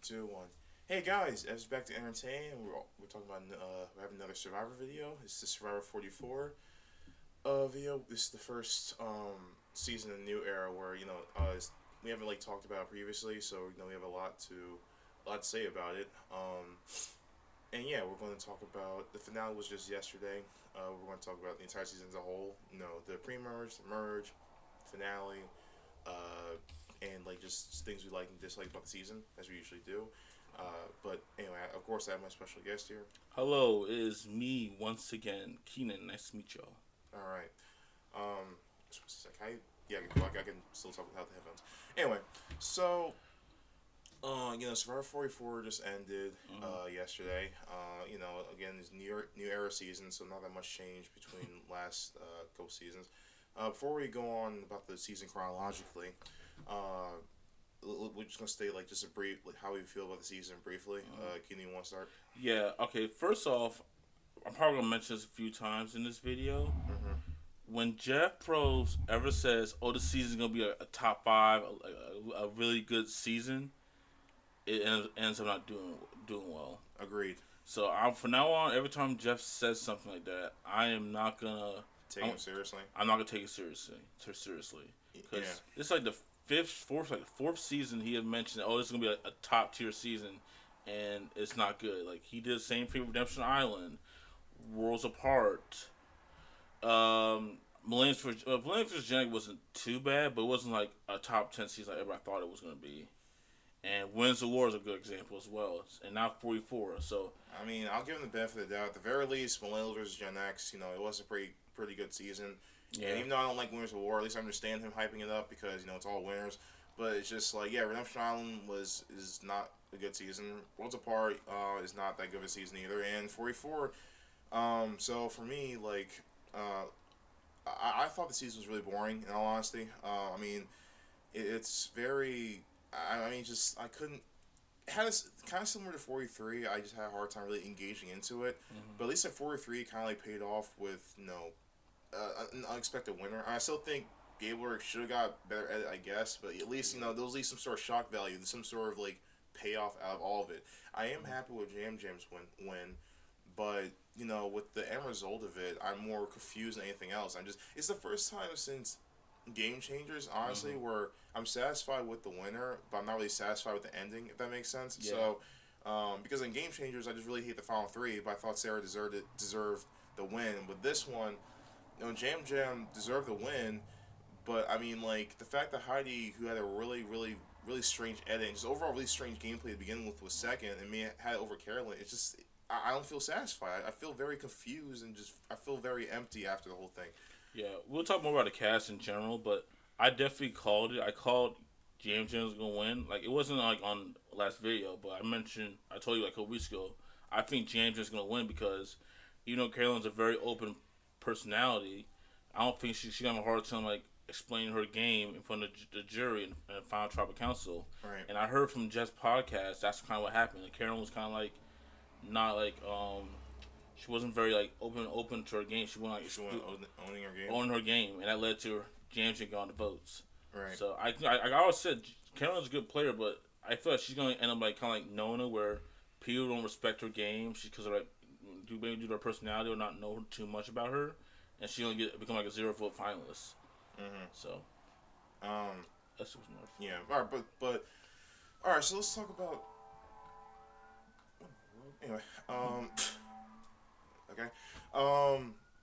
two, one. Hey guys, it's back to entertain. We're talking about we have another Survivor video. It's the Survivor 44 video. This is the first season of the new era where we haven't like talked about it previously, so we have a lot to say about it. And yeah, we're going to talk about the finale was just yesterday. We're going to talk about the entire season as a whole. The pre-merge, the merge, finale, and like just things we like and dislike about the season as we usually do. But anyway, of course, I have my special guest here. Hello, it is me once again, Keenan. Nice to meet y'all. All right. Just a sec. Yeah, I can still talk without the headphones. Anyway, so Survivor 44 just ended yesterday. Again, it's new era season, so not that much change between last couple seasons. Before we go on about the season chronologically, uh, we're just gonna state like just a brief like how we feel about the season briefly. Can you want to start? Yeah, okay, first off, I'm probably going to mention this a few times in this video. Mm-hmm. When Jeff Probst ever says, oh, this season's going to be a top five, a really good season, ends up not doing well. Agreed. So from now on, every time Jeff says something like that, I am not going to Take him seriously. I'm not gonna take it seriously, Yeah. because it's like the fourth season he had mentioned. Oh, this is gonna be a top tier season, and it's not good. Like he did the same thing with Redemption Island, Worlds Apart. Millennium for Genetic wasn't too bad, but it wasn't like a top 10 season like everybody thought it was gonna be. And Wins the War is a good example as well, and now 44. So I mean, I'll give him the benefit of the doubt. At the very least, Millennials vs. Gen X, it was a pretty good season. yeah, And even though I don't like Winners of War, at least I understand him hyping it up because it's all winners. But it's just like Redemption Island is not a good season. Worlds Apart is not that good of a season either. And 44. So for me, like, I thought the season was really boring. In all honesty, I mean, it's very. I mean, just I couldn't had this kind of similar to 43. I just had a hard time really engaging into it. mm-hmm. But at least at 43, it kind of like paid off with an unexpected winner. I still think Gabler should have got better edit, I guess. But at least there was at least some sort of shock value, some sort of like payoff out of all of it. I am happy with Jam's win, but with the end result of it, I'm more confused than anything else. It's the first time since Game Changers, honestly, Mm-hmm. where I'm satisfied with the winner, but I'm not really satisfied with the ending. If that makes sense. Yeah. So, because in Game Changers, I just really hate the final three, but I thought Sarah deserved the win. But this one, Jam deserved the win, but I mean, like the fact that Heidi, who had a really strange edit, and just overall really strange gameplay to begin with, was second, and me had it over Carolyn. It's just I don't feel satisfied. I feel very confused and just I feel very empty after the whole thing. Yeah, we'll talk more about the cast in general, but I definitely called it. I called James Jones was gonna win. Like it wasn't like on last video, but I told you like a couple weeks ago. I think James Jones is gonna win because, Carolyn's a very open personality. I don't think she's gonna have a hard time like explaining her game in front of the jury and final tribal council. Right. And I heard from Jeff's podcast that's kind of what happened. Like, Carolyn was kind of like not like she wasn't very like open to her game. She wasn't like She went owning her game. owning her game, and that led to her James getting on the votes. Right. So I always said Carolyn's a good player, but I feel like she's gonna end up like kind of like Nona, where people don't respect her game. She because of like maybe due to her personality or not know too much about her, and she gonna become like a 0 vote finalist. Mm-hmm. So that's what's north. Yeah. All right. But all right. So let's talk about anyway. Okay.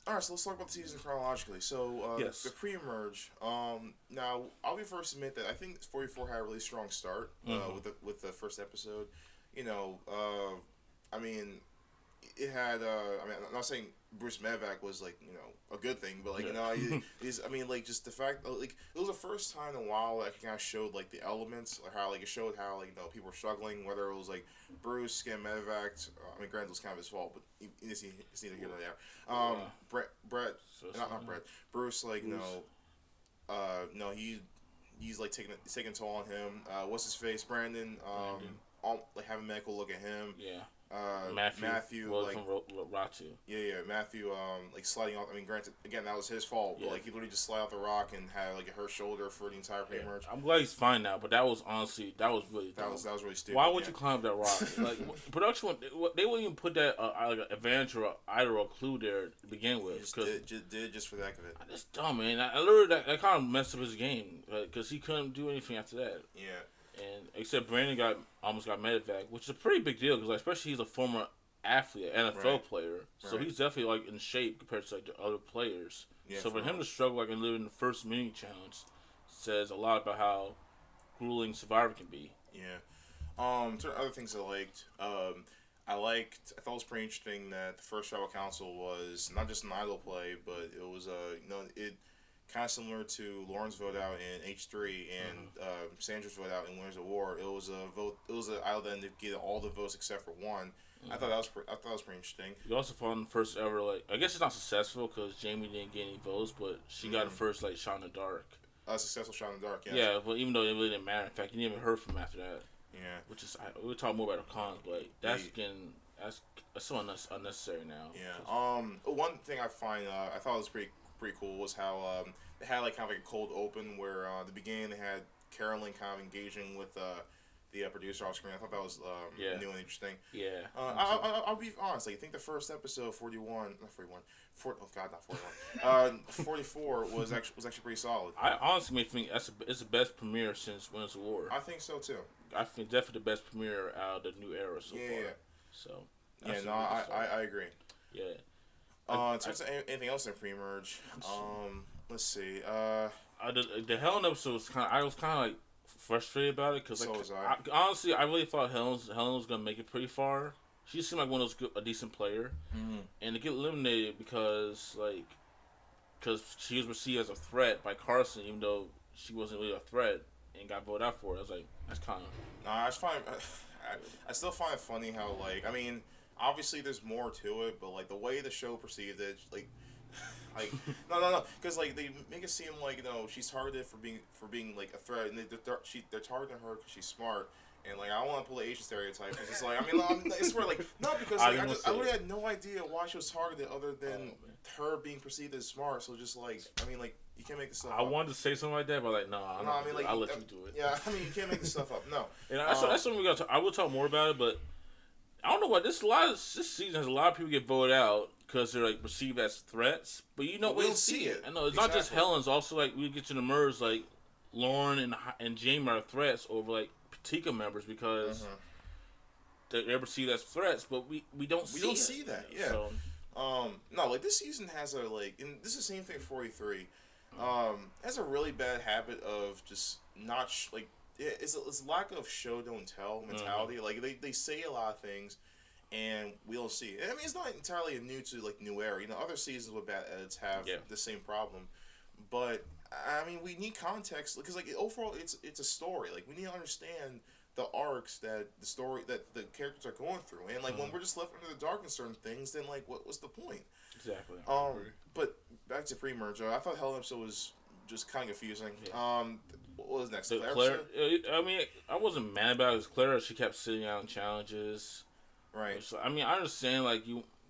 All right, so let's talk about the season chronologically. So, Yes. the pre-merge. Now I'll be first to admit that I think 44 had a really strong start Mhm. with the first episode. I mean, it had. I mean, I'm not saying Bruce Mevac was like a good thing, but like Yeah. I mean, like just the fact like it was the first time in a while that it kind of showed like the elements, or how like it showed how like people were struggling, whether it was like Bruce getting Mevac. I mean, granted, it was kind of his fault, but it's neither here nor there. Yeah. Brett, So not Brett. Bruce, like Bruce. no, he's like taking a toll on him. What's his face? Brandon. Brandon. like have a medical look at him. Yeah. Matthew was like from Ratu. yeah, Matthew like sliding off. I mean, granted, again that was his fault, but like he literally just slid off the rock and had like a hurt shoulder for the entire pre-merge. I'm glad he's fine now, but that was honestly really that was really stupid. Why would you climb that rock? Like production, they wouldn't even put that like advantage or either a clue there to begin with. Did just for the heck of it. That's dumb, man. I literally that kind of messed up his game because he couldn't do anything after that. Yeah. And except Brandon almost got medevac, which is a pretty big deal because like, especially he's a former athlete, NFL player, so he's definitely like in shape compared to like the other players. Yeah, so for him to struggle like in the first mini challenge says a lot about how grueling Survivor can be. Yeah. Certain other things I liked. I thought it was pretty interesting that the first Tribal Council was not just an idol play, but it was it kind of similar to Lauren's vote out in H3 and Sandra's vote out in Winners of War. It was a vote. It was an idol that ended up getting all the votes except for one. I thought that was pretty interesting. You also found the first ever I guess it's not successful because Jamie didn't get any votes, but she got the first shot in the dark. A successful shot in the dark. Yes. Yeah, but even though it really didn't matter. In fact, you didn't even heard from him after that. Yeah. Which is we'll talk more about the cons, but that's so unnecessary now. Yeah. One thing I find I thought was pretty cool was how they had kind of like a cold open where at the beginning they had Carolyn kind of engaging with the producer off screen. I thought that was new and interesting. Yeah. I'll be honest. I think the first episode 44 was actually pretty solid. I honestly think it's the best premiere since Winners of War. I think so too. I think definitely the best premiere out of the new era so far. Yeah. So. I agree. Yeah. In terms of anything else in pre-merge, let's see. The Helen episode was I was kind of like frustrated about it because so was I. Honestly, I really thought Helen was gonna make it pretty far. She seemed like one of those a decent player, and to get eliminated because she was perceived as a threat by Carson, even though she wasn't really a threat, and got voted out for it. I was like, that's kind of. Nah, I still find it funny how I mean, obviously there's more to it, but the way the show perceived it, no, because they make it seem she's targeted for being a threat, and they're targeting her because she's smart, and I don't want to pull the Asian stereotype. It's just I swear no, because I really had no idea why she was targeted other than her being perceived as smart. So just you can't make this stuff up. I wanted to say something like that, but I'll let you do it. Yeah, I mean you can't make this stuff up. No, and that's something we got. I will talk more about it, but I don't know what this season has a lot of people get voted out because they're perceived as threats, but we don't see it. I know it's not just Helen's. Also, we get to the merge, Lauren and Jamie are threats over Patika members because they're perceived as threats, but we don't see that. Yeah. So, no, this season has and this is the same thing for 43. Has a really bad habit of just not it's a lack of show don't tell mentality. They say a lot of things, and we don't see it. I mean, it's not entirely new to New Era. Other seasons with bad edits have the same problem, but I mean, we need context because overall, it's a story. We need to understand the arcs that the characters are going through, and when we're just left under the dark in certain things, then what's the point? Exactly. But back to pre-merge, I thought Hell episode was just kind of confusing. Yeah. What was next? Claire, I mean, I wasn't mad about it. Because Claire, she kept sitting out in challenges. Right. So, I mean, I understand,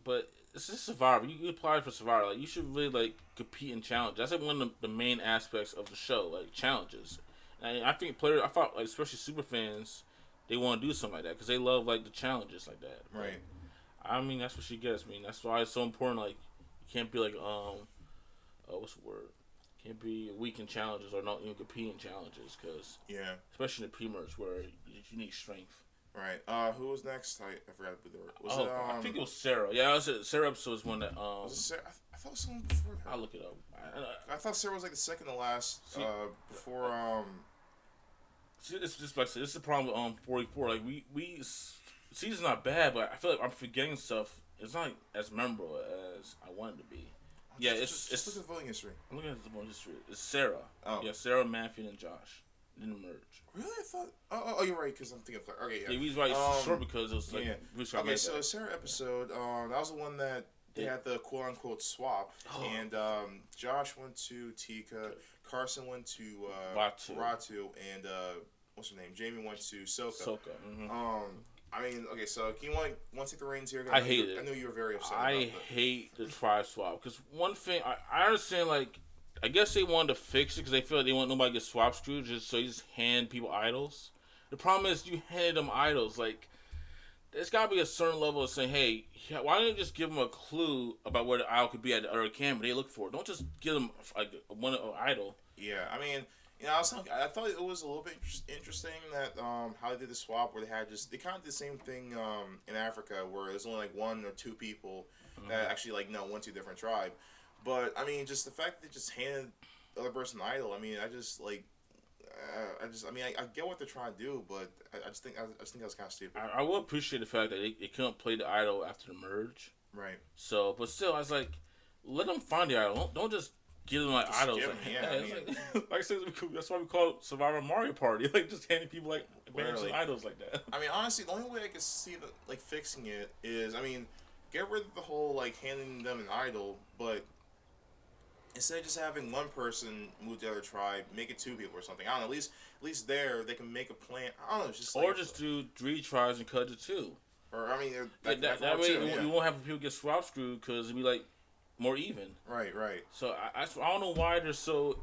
but it's just Survivor. You applied for Survivor. You should really, compete in challenges. That's, one of the main aspects of the show, challenges. And I think players, I thought, especially super fans, they want to do something like that because they love, the challenges like that. Right. I mean, that's what she gets. I mean, that's why it's so important, you can't be what's the word? Can't be weak in challenges or not even compete in challenges because especially in the pre-merge where you need strength. Right. Who was next? I forgot who they were. I think it was Sarah. Yeah, Sarah episode was one that. Was it Sarah? I thought it was someone before her. I'll look it up. I thought Sarah was the second to last. Before It's just this is the problem with 44. We season's not bad, but I feel I'm forgetting stuff. It's not as memorable as I want it to be. Yeah, it's look at the voting history. I'm looking at the voting history. It's Sarah. Oh. Yeah, Sarah, Matthew, and Josh. Didn't merge. Really? I thought. Oh, you're right. Because I'm thinking of. Okay, yeah. Yeah, he's right. Short because it was Okay, so Sarah episode. That was the one that they had the quote unquote swap, and Josh went to Tika, Carson went to Ratu, and what's her name? Jamie went to Soka. Soka. Mm-hmm. I mean, okay, so can you want to take the reins here? I hate it. I know you were very upset. I hate the tribe swap because one thing I understand, like, I guess they wanted to fix it because they feel like they want nobody to get swap screwed, just so you just hand people idols. The problem is you handed them idols. Like, there's got to be a certain level of saying, hey, why don't you just give them a clue about where the idol could be at the other camera they look for? Don't just give them like one idol. Yeah, I mean, I thought it was a little bit interesting that how they did the swap where they kind of did the same thing in Africa where there's only like one or two people that actually like went to a different tribe. But I mean, just the fact that they just handed the other person an idol. I mean, I get what they're trying to do, but I just think that's kind of stupid. I will appreciate the fact that they couldn't play the idol after the merge. Right. So, but still, I was like, let them find the idol. Don't just give them like just idols. Like I said, that's why we call it Survivor Mario Party. Like just handing people like badges and idols like that. I mean, honestly, the only way I could see fixing it is, I mean, get rid of the whole like handing them an idol, but instead of just having one person move to the other tribe, make it two people or something. I don't know. At least there they can make a plan. I don't know. Just like, or just do 3 tribes and cut it to 2. Or I mean, that way you won't have people get swap screwed because it'll be like more even. Right. So I don't know why they're so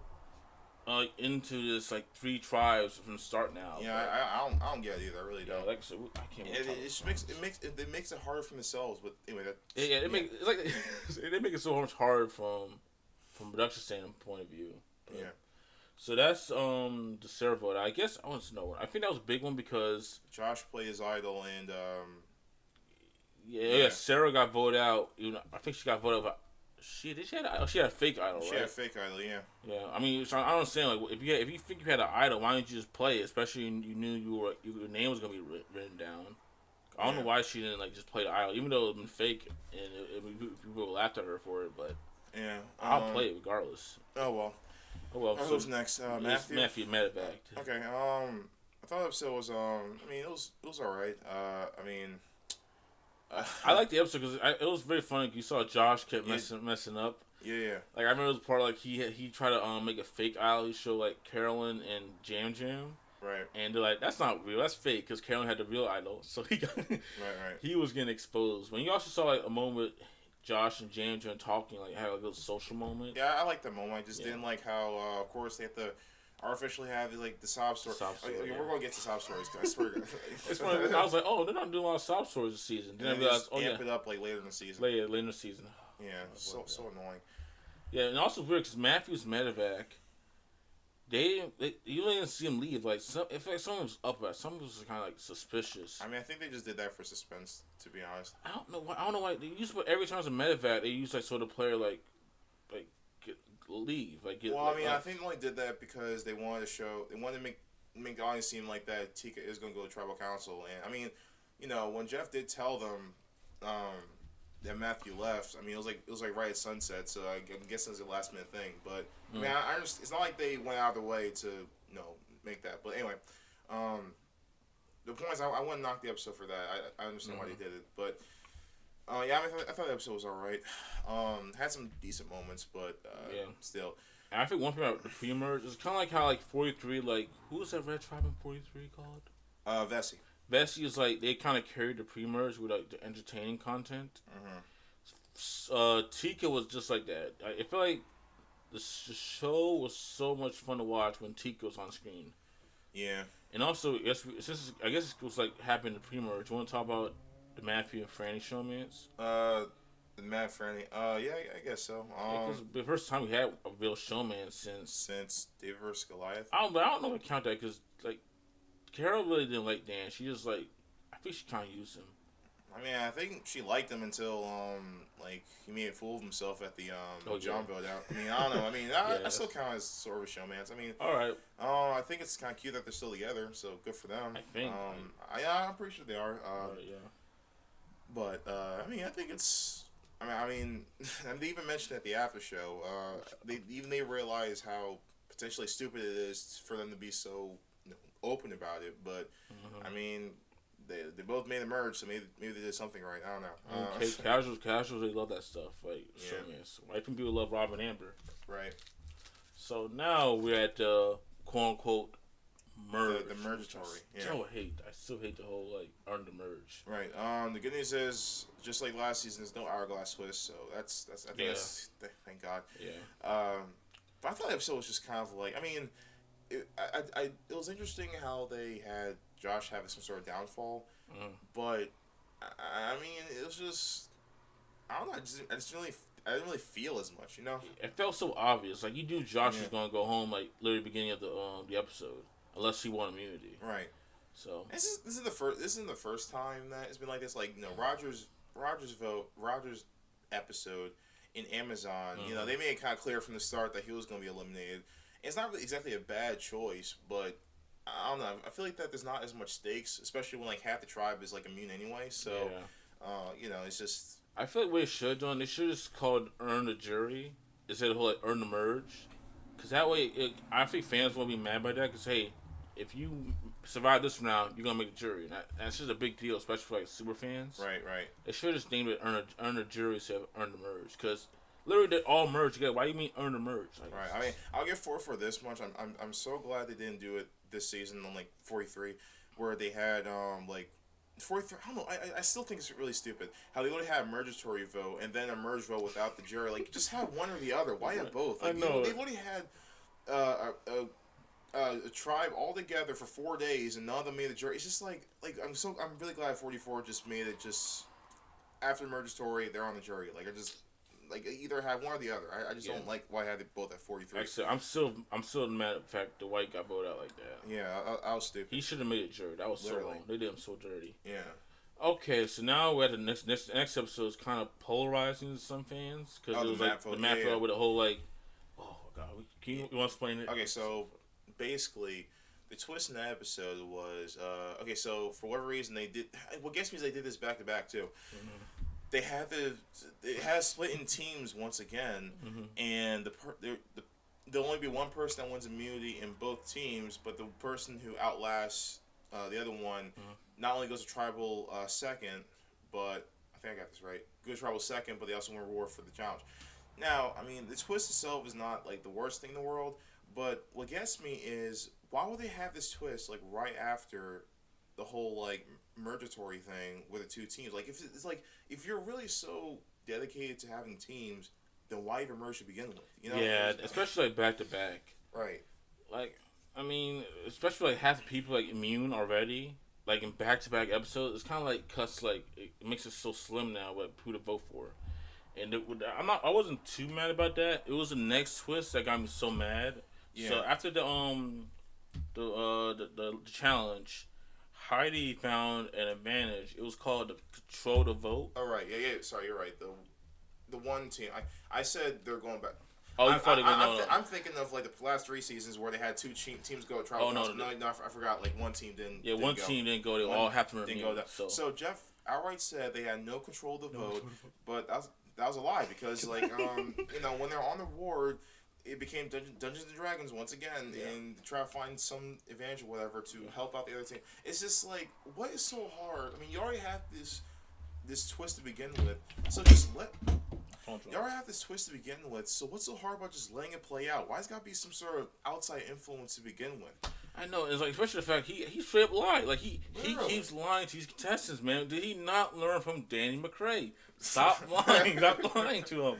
into this like 3 tribes from the start now. Yeah, I don't get it either. I really don't. Like I said, I can't. It makes it harder for themselves. But anyway, they make it so much harder from production standpoint of view. Yeah. So that's the Sarah vote. I guess I want to know. I think that was a big one because Josh played his idol and Sarah got voted out. I think she got voted out. She had a fake idol, right? She had a fake idol, yeah. Yeah, I mean, so I don't understand. Like, if you think you had an idol, why didn't you just play it? Especially you knew your name was gonna be written down. I don't know why she didn't like just play the idol, even though it had been fake and people laughed at her for it. But yeah, I'll play it regardless. Oh well. So who's next? Matthew. Matthew Medevac. Okay. I thought the episode was I mean, it was all right. I mean. I like the episode because it was very funny. You saw Josh kept messing up. Yeah. Like I remember the part like he tried to make a fake idol. He showed like Carolyn and Jam Jam. Right. And they're like, that's not real. That's fake because Carolyn had the real idol. So he got right. He was getting exposed. When you also saw like a moment with Josh and Jam Jam talking, like had like a little social moment. Yeah, I like that moment. I just didn't like how of course they have to artificially have like the sob story. We're gonna get to sob stories. I swear. It's funny. I was like, oh, they're not doing a lot of sob stories this season. Then I realized, amp it up like later in the season. Later in the season. Yeah, so annoying. Yeah, and also weird because Matthews Medevac, you didn't see him leave. Like if like someone was up at, someone was kind of like suspicious. I mean, I think they just did that for suspense. To be honest, I don't know why they use. But every time it's a Medevac, they use like so the player like leave. Like get. Well, like, I mean, I think they only did that because they wanted to make the audience seem like that Tika is going to go to tribal council. And I mean, when Jeff did tell them that Matthew left, I mean, it was like right at sunset. So I'm guessing it's a last minute thing. But I mean, I understand, it's not like they went out of their way to make that. But anyway, the point is, I wouldn't knock the episode for that. I understand why they did it, but. Yeah, I thought the episode was alright. Had some decent moments, but still. And I think one thing about the pre-merge is kind of like how like 43, like who's that red tribe in 43 called? Vessi. Vessi is like they kind of carried the pre-merge with like the entertaining content. Tika was just like that. I feel like the show was so much fun to watch when Tika was on screen. Yeah. And also, I guess it was like happened in the pre-merge. You want to talk about the Matthew and Franny showmance? The Matt Franny. Yeah, I guess so. Because the first time we had a real showman since David vs. Goliath. I don't know if I count that because like Carol really didn't like Dan. She just like I think she kind of used him. I mean, I think she liked him until like he made a fool of himself at the John vote out. I mean, I don't know. I mean, I still count as sort of a showmance. I mean, all right. I think it's kind of cute that they're still together. So good for them. I think. I'm pretty sure they are. Yeah. But I mean, I think it's. I mean, and they even mentioned at the after show. They realize how potentially stupid it is for them to be so open about it. But I mean, they both made a merge, so maybe they did something right. I don't know. Casuals, they love that stuff. Like showmance. White people love Rob and Amber. Right. So now we're at the quote unquote merge. The mergatory. Yeah. I still hate the whole like earn the merge. Right. The good news is, just like last season, there's no hourglass twist, so that's I think that's thank God. Yeah. But I thought the episode was just kind of like, I mean, it was interesting how they had Josh having some sort of downfall, but I mean, it was just, I don't know, I didn't really feel as much, you know. It felt so obvious. Like you knew Josh was gonna go home like literally beginning of the episode, unless he won immunity. Right. So this isn't the first time that it's been like this. Like, you know, Rogers episode in Amazon. You know, they made it kind of clear from the start that he was going to be eliminated. It's not really exactly a bad choice, but I don't know. I feel like that there's not as much stakes, especially when like half the tribe is like immune anyway. So, you know, it's just. I feel like what they should have done, they should have just called Earn the Jury instead of like Earn the Merge, because that way, I think fans won't be mad by that. Because hey, if you survive this round, you're gonna make the jury. That's just a big deal, especially for like super fans. Right. They should have just named it Earn the Jury instead of Earn the Merge, because literally they all merge together. Why do you mean Earn the Merge? Like, right. I mean, I'll give 4 for this much. I'm so glad they didn't do it this season on like 43, where they had like 43. I don't know. I still think it's really stupid how they only had a mergatory vote and then a merge vote without the jury. Like, just have one or the other. Why have both? Like, I know. They've only had a tribe all together for 4 days and none of them made the jury. It's just like I'm really glad 44 just made it just after the mergatory they're on the jury. Like, I just like either have one or the other. I just don't like why I had it both at 43. Actually, I'm still mad at the fact the white got voted out like that. Yeah, I was stupid. He should have made a jury. That was Literally. so wrong. They did him so dirty. Yeah. Okay, so now we're at the next episode is kind of polarizing to some fans because it was like the map vote with the whole like, oh god, you want to explain it? Okay, so basically, the twist in that episode was okay. So for whatever reason, they did. What gets me is they did this back to back too. Mm-hmm. They had split in teams once again, and there'll only be one person that wins immunity in both teams, but the person who outlasts the other one not only goes to tribal second, but I think I got this right. Goes to tribal second, but they also win a reward for the challenge. Now, I mean, the twist itself is not like the worst thing in the world, but what gets me is why would they have this twist like right after the whole like mergatory thing with the two teams? Like, if you're really so dedicated to having teams, then why even merge to begin with? You know? Yeah, especially like back to back. Right. Like, I mean, especially like half the people like immune already. Like in back to back episodes, it's kind of like cuts. Like it makes it so slim now who to vote for. And I wasn't too mad about that. It was the next twist that got me so mad. Yeah. So after the challenge, Heidi found an advantage. It was called the control the vote. Oh right, yeah. Sorry, you're right. The one team. I said they're going back. Oh, you thought they were going? I'm thinking of like the last 3 seasons where they had 2 teams go to tribal. Oh no, I forgot. Like one team didn't. Yeah, one team didn't go. They all have to remain. So Jeff outright said they had no control of the vote, but that was a lie because like you know, when they're on the board, it became Dungeons and Dragons once again, and try to find some advantage or whatever to help out the other team. It's just like, what is so hard? I mean, you already have this twist to begin with, so just let. You already have this twist to begin with, so what's so hard about just letting it play out? Why's got to be some sort of outside influence to begin with? I know, it's like, especially the fact he straight up lied. Like he keeps lying to these contestants, man. Did he not learn from Danny McRae? Stop lying, stop lying to him.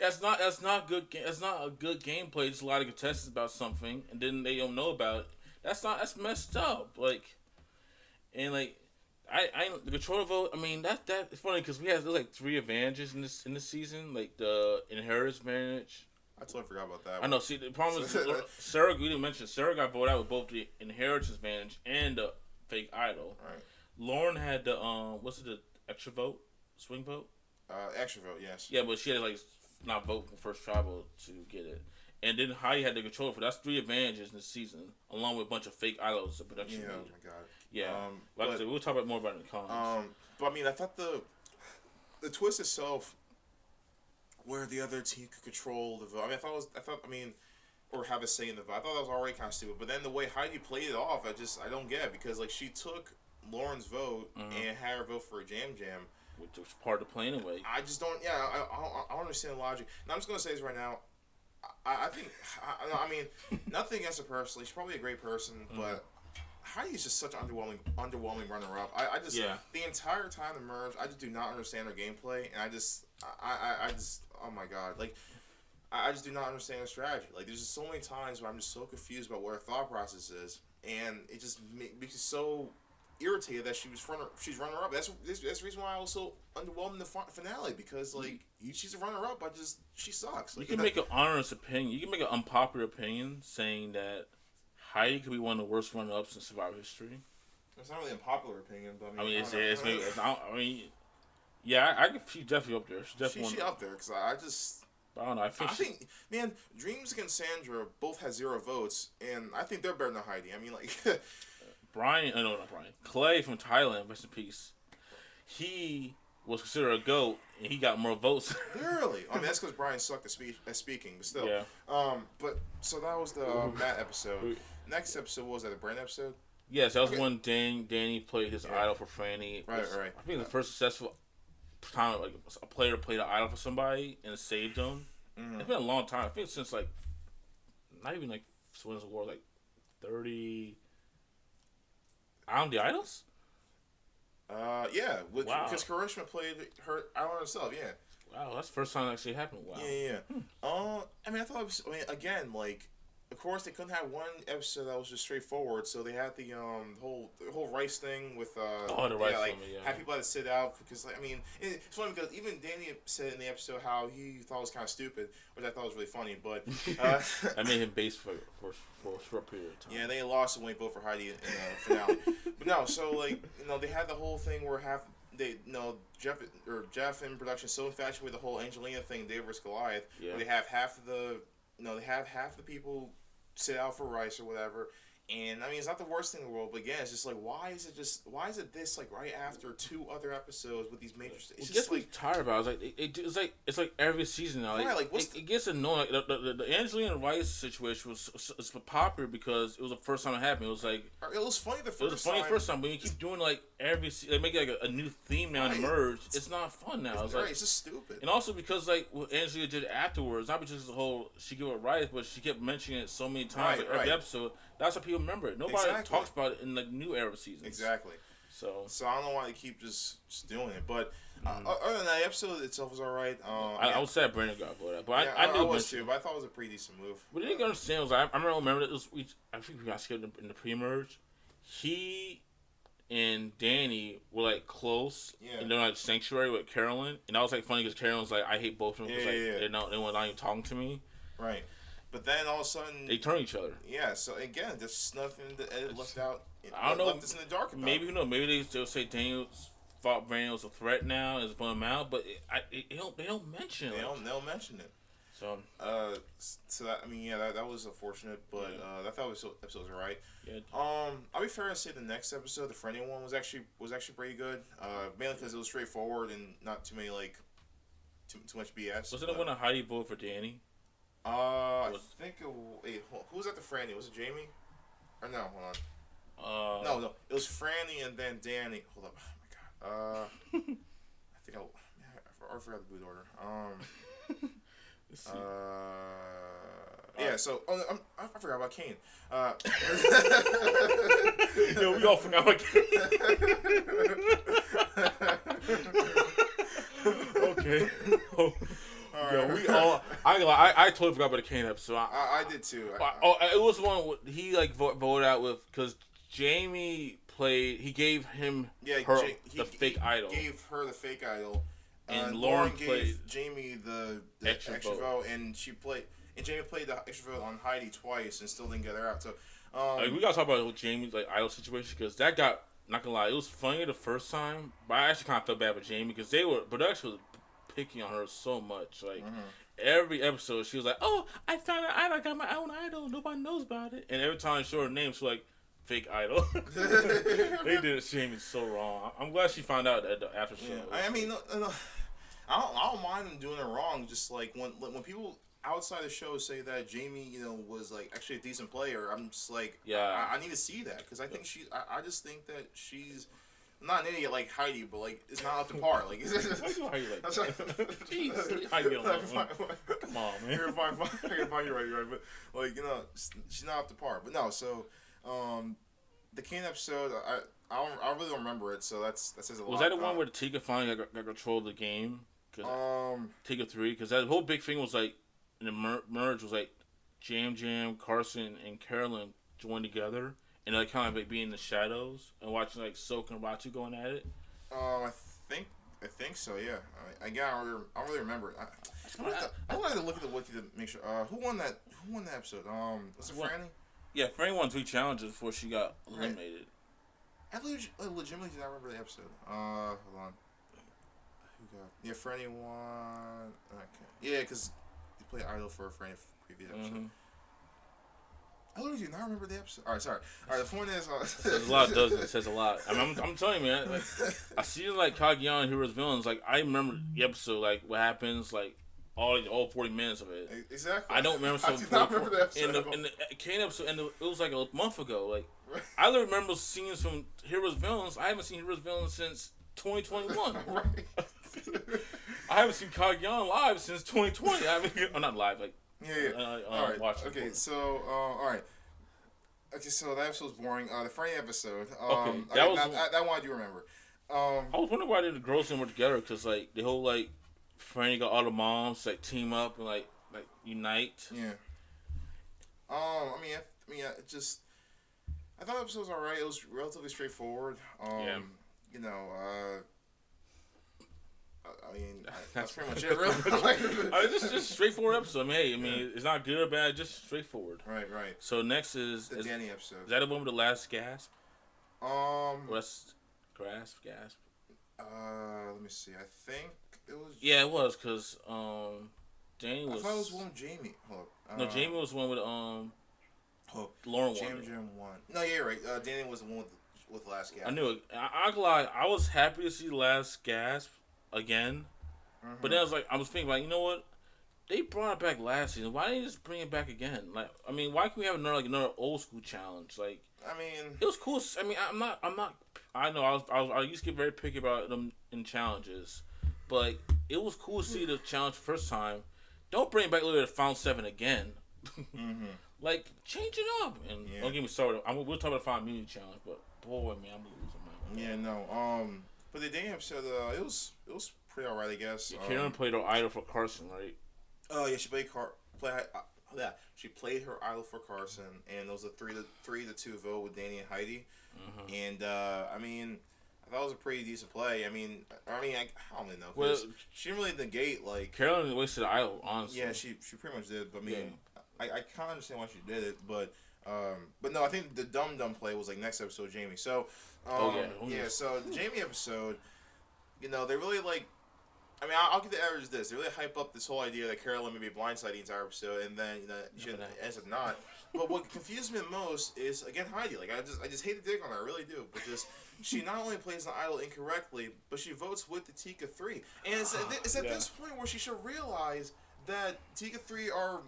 That's not good. That's not a good gameplay. Just a lot of contestants about something, and then they don't know about it. That's messed up. Like, and like. The control vote. I mean, that's funny because we had like 3 advantages in this season, like the inheritance advantage. I totally forgot about that. I know. See, the problem is Sarah. We didn't mention Sarah got voted out with both the inheritance advantage and the fake idol. Right. Lauren had the what's it, the extra vote, swing vote? Extra vote, yes. Yeah, but she had to like not vote for first tribal to get it. And then Heidi had the control for that's 3 advantages in the season, along with a bunch of fake idols the production made. Oh my god. Yeah, like I said, we'll talk about more about it in the comments. But I mean, I thought the twist itself, where the other team could control the vote. I mean, or have a say in the vote. I thought that was already kind of stupid. But then the way Heidi played it off, I don't get it, because like she took Lauren's vote and had her vote for a Jam Jam, which was part of the plan anyway. I just don't. Yeah, I don't understand the logic. Now I'm just gonna say this right now. I think I mean nothing against her personally. She's probably a great person, but Heidi is just such an underwhelming runner up. I just the entire time the merge, I just do not understand her gameplay, and I just oh my god, like I just do not understand her strategy. Like there's just so many times where I'm just so confused about what her thought process is, and it just makes me so irritated that she's runner up. That's the reason why I was so underwhelmed in the finale, because like she's a runner up. She sucks. Like, you can make an honest opinion. You can make an unpopular opinion saying that Heidi could be one of the worst runner ups in Survivor history. It's not really a popular opinion, but I mean, yeah, she's definitely up there. She's up there because I don't know. I think, man, Dreams and Sandra both had 0 votes, and I think they're better than Heidi. I mean, like, not Brian. Clay from Thailand, rest in peace. He was considered a GOAT, and he got more votes. Really? I mean, that's because Brian sucked at speaking, but still. Yeah. But so that was the Matt episode. Next episode, what was that, the Brand episode? Yes, that was when Danny played his idol for Franny. Right. I think the first successful time like a player played an idol for somebody and saved them. Mm-hmm. It's been a long time. I think since like not even like Winners of War, like 30. The Idols. Yeah, because Karishma played her idol herself. Yeah. Wow, that's the first time that actually happened. Wow. Yeah. I mean, I thought it was. I mean, again, like. Of course, they couldn't have one episode that was just straightforward, so they had the whole rice thing with the rice thing, have people had to sit out because like, I mean it's funny because even Danny said in the episode how he thought it was kind of stupid, which I thought was really funny, but I made him base for a short period of time. Yeah, they lost when they vote for Heidi in the finale, but no, so like they had the whole thing where Jeff in production so infatuated with the whole Angelina thing, David vs Goliath, where they have half the people sit out for rice or whatever, and I mean it's not the worst thing in the world, but again it's just like why is it this like right after 2 other episodes with these major it's just like tired about it's like every season now it gets annoying. Like, the Angelina Rice situation was popular because it was the first time it happened. It was like it was funny the first time, but you keep doing like they make like a new theme now and merge. It's not fun now. It's just stupid. And also because like what Angelina did afterwards, not because the whole she gave up Rice, but she kept mentioning it so many times every episode. That's how people remember it. Nobody talks about it in the new era seasons. Exactly. So I don't know why they keep just doing it. But other than that, the episode itself was alright. I was sad Brandon got voted, but I knew was too. But I thought it was a pretty decent move. What I didn't understand was I remember that I think we got skipped in the pre-merge. He and Danny were like close, and they're like Sanctuary with Carolyn, and that was like funny because Carolyn's like I hate both of them because they were not even talking to me. Right. But then all of a sudden they turn each other. Yeah. So again, there's nothing that Ed left out. I don't know. Left us in the dark about. Maybe they'll say Daniel thought Brandon was a threat now is putting him out, but they don't mention it. They don't mention it. So that, I mean, that was unfortunate, but I thought episode was alright. Yeah. I'll be fair and say the next episode, the Friendly one, was actually pretty good. Mainly because it was straightforward and not too many like too much BS. Was it the one that Heidi voted for Danny? I think who was at the Franny? Was it Jamie? Or no, hold on. No, it was Franny and then Danny. Hold up. Oh my god. I think I forgot the boot order. Yeah, so I forgot about Kane. Yo, we all forgot about Kane. Okay. I totally forgot about the Kane episode. I did too. It was one he like voted out with because Jamie played. He gave him the fake idol. Gave her the fake idol. And Lauren gave Jamie the extra vote, and Jamie played the extra vote on Heidi twice and still didn't get her out. So we gotta talk about Jamie's like idol situation because that got, not gonna lie, it was funny the first time, but I actually kind of felt bad for Jamie because production was picking on her so much. Like every episode, she was like, "Oh, I found an idol. I got my own idol. Nobody knows about it." And every time I show her name, she's like, "Fake idol." They did Jamie so wrong. I'm glad she found out after show. I mean, no, I don't mind them doing it wrong. Just like when people outside the show say that Jamie, was like actually a decent player, I'm just like, I need to see that because I think I just think that she's not an idiot like Heidi, but like it's not up to par. Like, Why you like that? Jeez, how you doing? Come on, man. You're fine. You're fine. You're right. But like she's not up to par. But no, so the Kane episode, I really don't remember it. So that says a lot. Was that the one where Tika finally got control of the game? Tika 3, because that whole big thing was like, in the merge was like, Jam, Carson, and Carolyn joined together, and like kind of like being in the shadows and watching like Sok and Ratu going at it. I think so. Yeah. I don't really remember. I wanted to look at the wiki to make sure. Who won that episode? Was it Franny? Yeah, Franny won 3 challenges before she got eliminated. I legitimately do not remember the episode. Hold on. Yeah, Franny won. Okay. Yeah, because he played Idol for Franny previous episode. Mm-hmm. I literally do not remember the episode. All right, sorry. All right, the point is... It says a lot, doesn't it? It says a lot. I mean, I'm telling you, man. Like, I see like Kageon, Heroes Villains. Like, I remember the episode, like, what happens, like, all 40 minutes of it. Exactly. I don't remember. I do not remember the episode. In the Kane episode, and it was like a month ago. Like, right. I literally remember scenes from Heroes Villains. I haven't seen Heroes Villains since 2021. Right. I haven't seen Kageon live since 2020. I mean, not live, like... Yeah. All right. Okay. So, all right. Okay. So that episode was boring. The Franny episode. That one I do remember. I was wondering why the girls didn't work together, because like the whole like Franny got all the moms like team up and like unite. Yeah. I thought the episode was alright. It was relatively straightforward. Yeah. You know. I mean, that's pretty much it, really. Just straightforward episode. I mean, it's not good or bad, just straightforward. Right. So next is the Danny episode. Is that the one with the last gasp? Gasp. Let me see. I think it was. Yeah, it was because Danny was. I thought it was one with Jamie. Hold up. No, Jamie was the one with Lauren. Jam won. No, yeah, you're right. Danny was the one with last gasp. I knew it. I ain't gonna lie. I was happy to see last gasp again, but then I was thinking like, you know what, they brought it back last season, why didn't they just bring it back again? Like, I mean, why can't we have another old school challenge? Like, I mean, it was cool. I mean, I'm not I know I used to get very picky about them in challenges, but like, it was cool to see the challenge first time. Don't bring back literally the Final 7 again. Like, change it up. And don't get me started, we'll talk about the Final Immunity challenge, but boy, man, I'm losing my mind. Yeah, no. But the Danny episode, it was pretty alright, I guess. Yeah, Karen played her idol for Carson, right? Oh yeah, she played she played her idol for Carson, and it was a 3-2 vote with Danny and Heidi. And I mean, I thought it was a pretty decent play. I mean, I don't really know. Well, she didn't really negate like. Carolyn wasted the idol, honestly. Yeah, she pretty much did. But I mean, I kind of understand why she did it, but no, I think the dumb play was like next episode, Jamie. So. So the Jamie episode, you know, they really like. I mean, I'll give the average this. They really hype up this whole idea that Carolyn may be blindsided the entire episode, and then she ends up not. But what confused me the most is again Heidi. Like I just hate to dig on her, I really do. But just she not only plays the idol incorrectly, but she votes with the Tika 3, and it's at this point where she should realize that Tika 3 are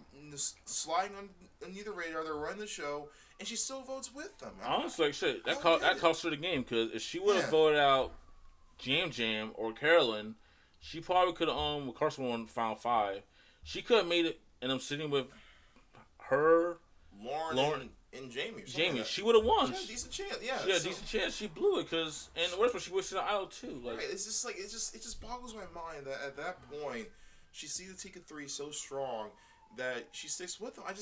sliding on neither radar. They're running the show. And she still votes with them. Honestly, like shit, that cost her the game, because if she would have voted out Jam or Carolyn, she probably could have with Carson won Final 5. She could have made it, and I'm sitting with her, Lauren and Jamie. Jamie, she would have won. She had a decent chance. Yeah, she had a decent chance. She blew it and the worst part, she wasted the idol too. Like, right, it's just like it just boggles my mind that at that point she sees the Tika 3 so strong that she sticks with them. I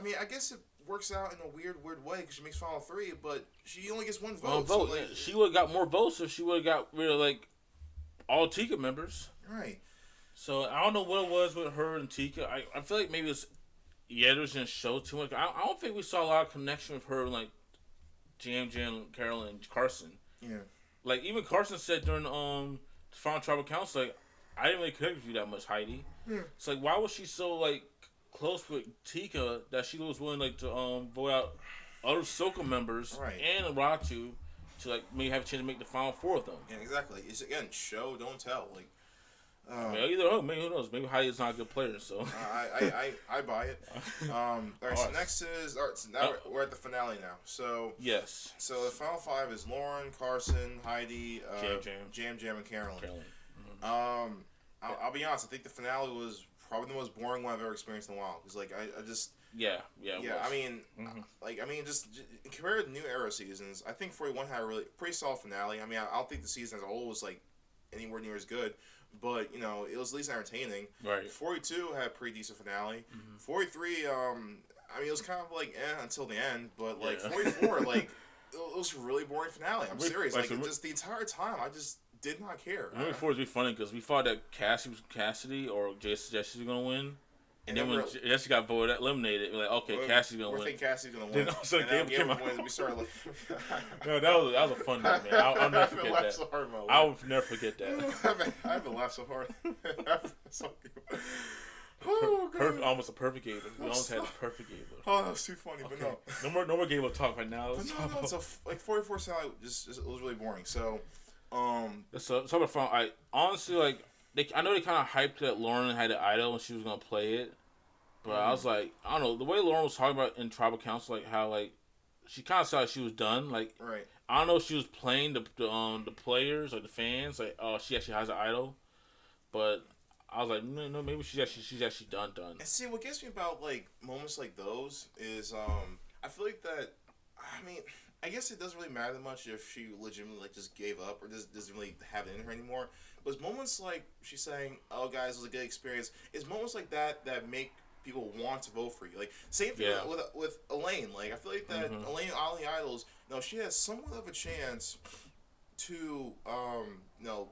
mean, I guess it works out in a weird way because she makes Final 3, but she only gets one vote. So like, she would have got more votes if she would have got rid of like all Tika members. Right. So I don't know what it was with her and Tika. I feel like maybe it's Yetters didn't show too much. I don't think we saw a lot of connection with her and like Jam, Carolyn, and Carson. Yeah. Like even Carson said during the Final Tribal Council, like, I didn't really connect with you that much, Heidi. It's like, why was she so like close with Tika that she was willing like to vote out other Soka members and Ratu to like maybe have a chance to make the Final 4 of them? Yeah, exactly. It's again show don't tell. Like Maybe who knows? Maybe Heidi's not a good player, so. I buy it. All right, so next is so now we're at the finale now. So yes. So the final five is Lauren, Carson, Heidi, Jam, and Carolyn. I'll be honest. I think the finale was probably the most boring one I've ever experienced in a while. Because I just. Yeah. I mean, just compared to new era seasons, I think 41 had a really pretty solid finale. I mean, I don't think the season as a whole was like anywhere near as good, but it was at least entertaining. Right. 42 had a pretty decent finale. 43, I mean, it was kind of like until the end, but like 44, like it was a really boring finale. I'm serious. Like just the entire time, I just did not care. Number 4 is really funny because we thought that Cassidy or Jessie was gonna win. And then when Jesse got eliminated, we're like, okay, Cassie's gonna win. We think Cassie's gonna win. Then also and Game wins. We started like, no, that was a fun night, man. I'll never forget that. So hard, I will never forget that. I haven't laughed so hard. Almost a perfect game. We almost had a perfect game. Oh, that was too funny, but no. No more game of talk right now. But so like 44 sound just it was really boring. So, about fun. I honestly like. I know they kind of hyped that Lauren had an idol and she was gonna play it, but I was like, I don't know. The way Lauren was talking about in Tribal Council, like how like she kind of said like she was done. Like right. I don't know if she was playing the players or the fans. Like she actually has an idol, but I was like no maybe she's actually done. And see what gets me about like moments like those is I feel like that. I mean. I guess it doesn't really matter that much if she legitimately like just gave up or doesn't really have it in her anymore. But it's moments like she's saying, "Oh, guys, it was a good experience." It's moments like that make people want to vote for you. Like same thing with Elaine. Like I feel like that Elaine on the Idols. No, she has somewhat of a chance to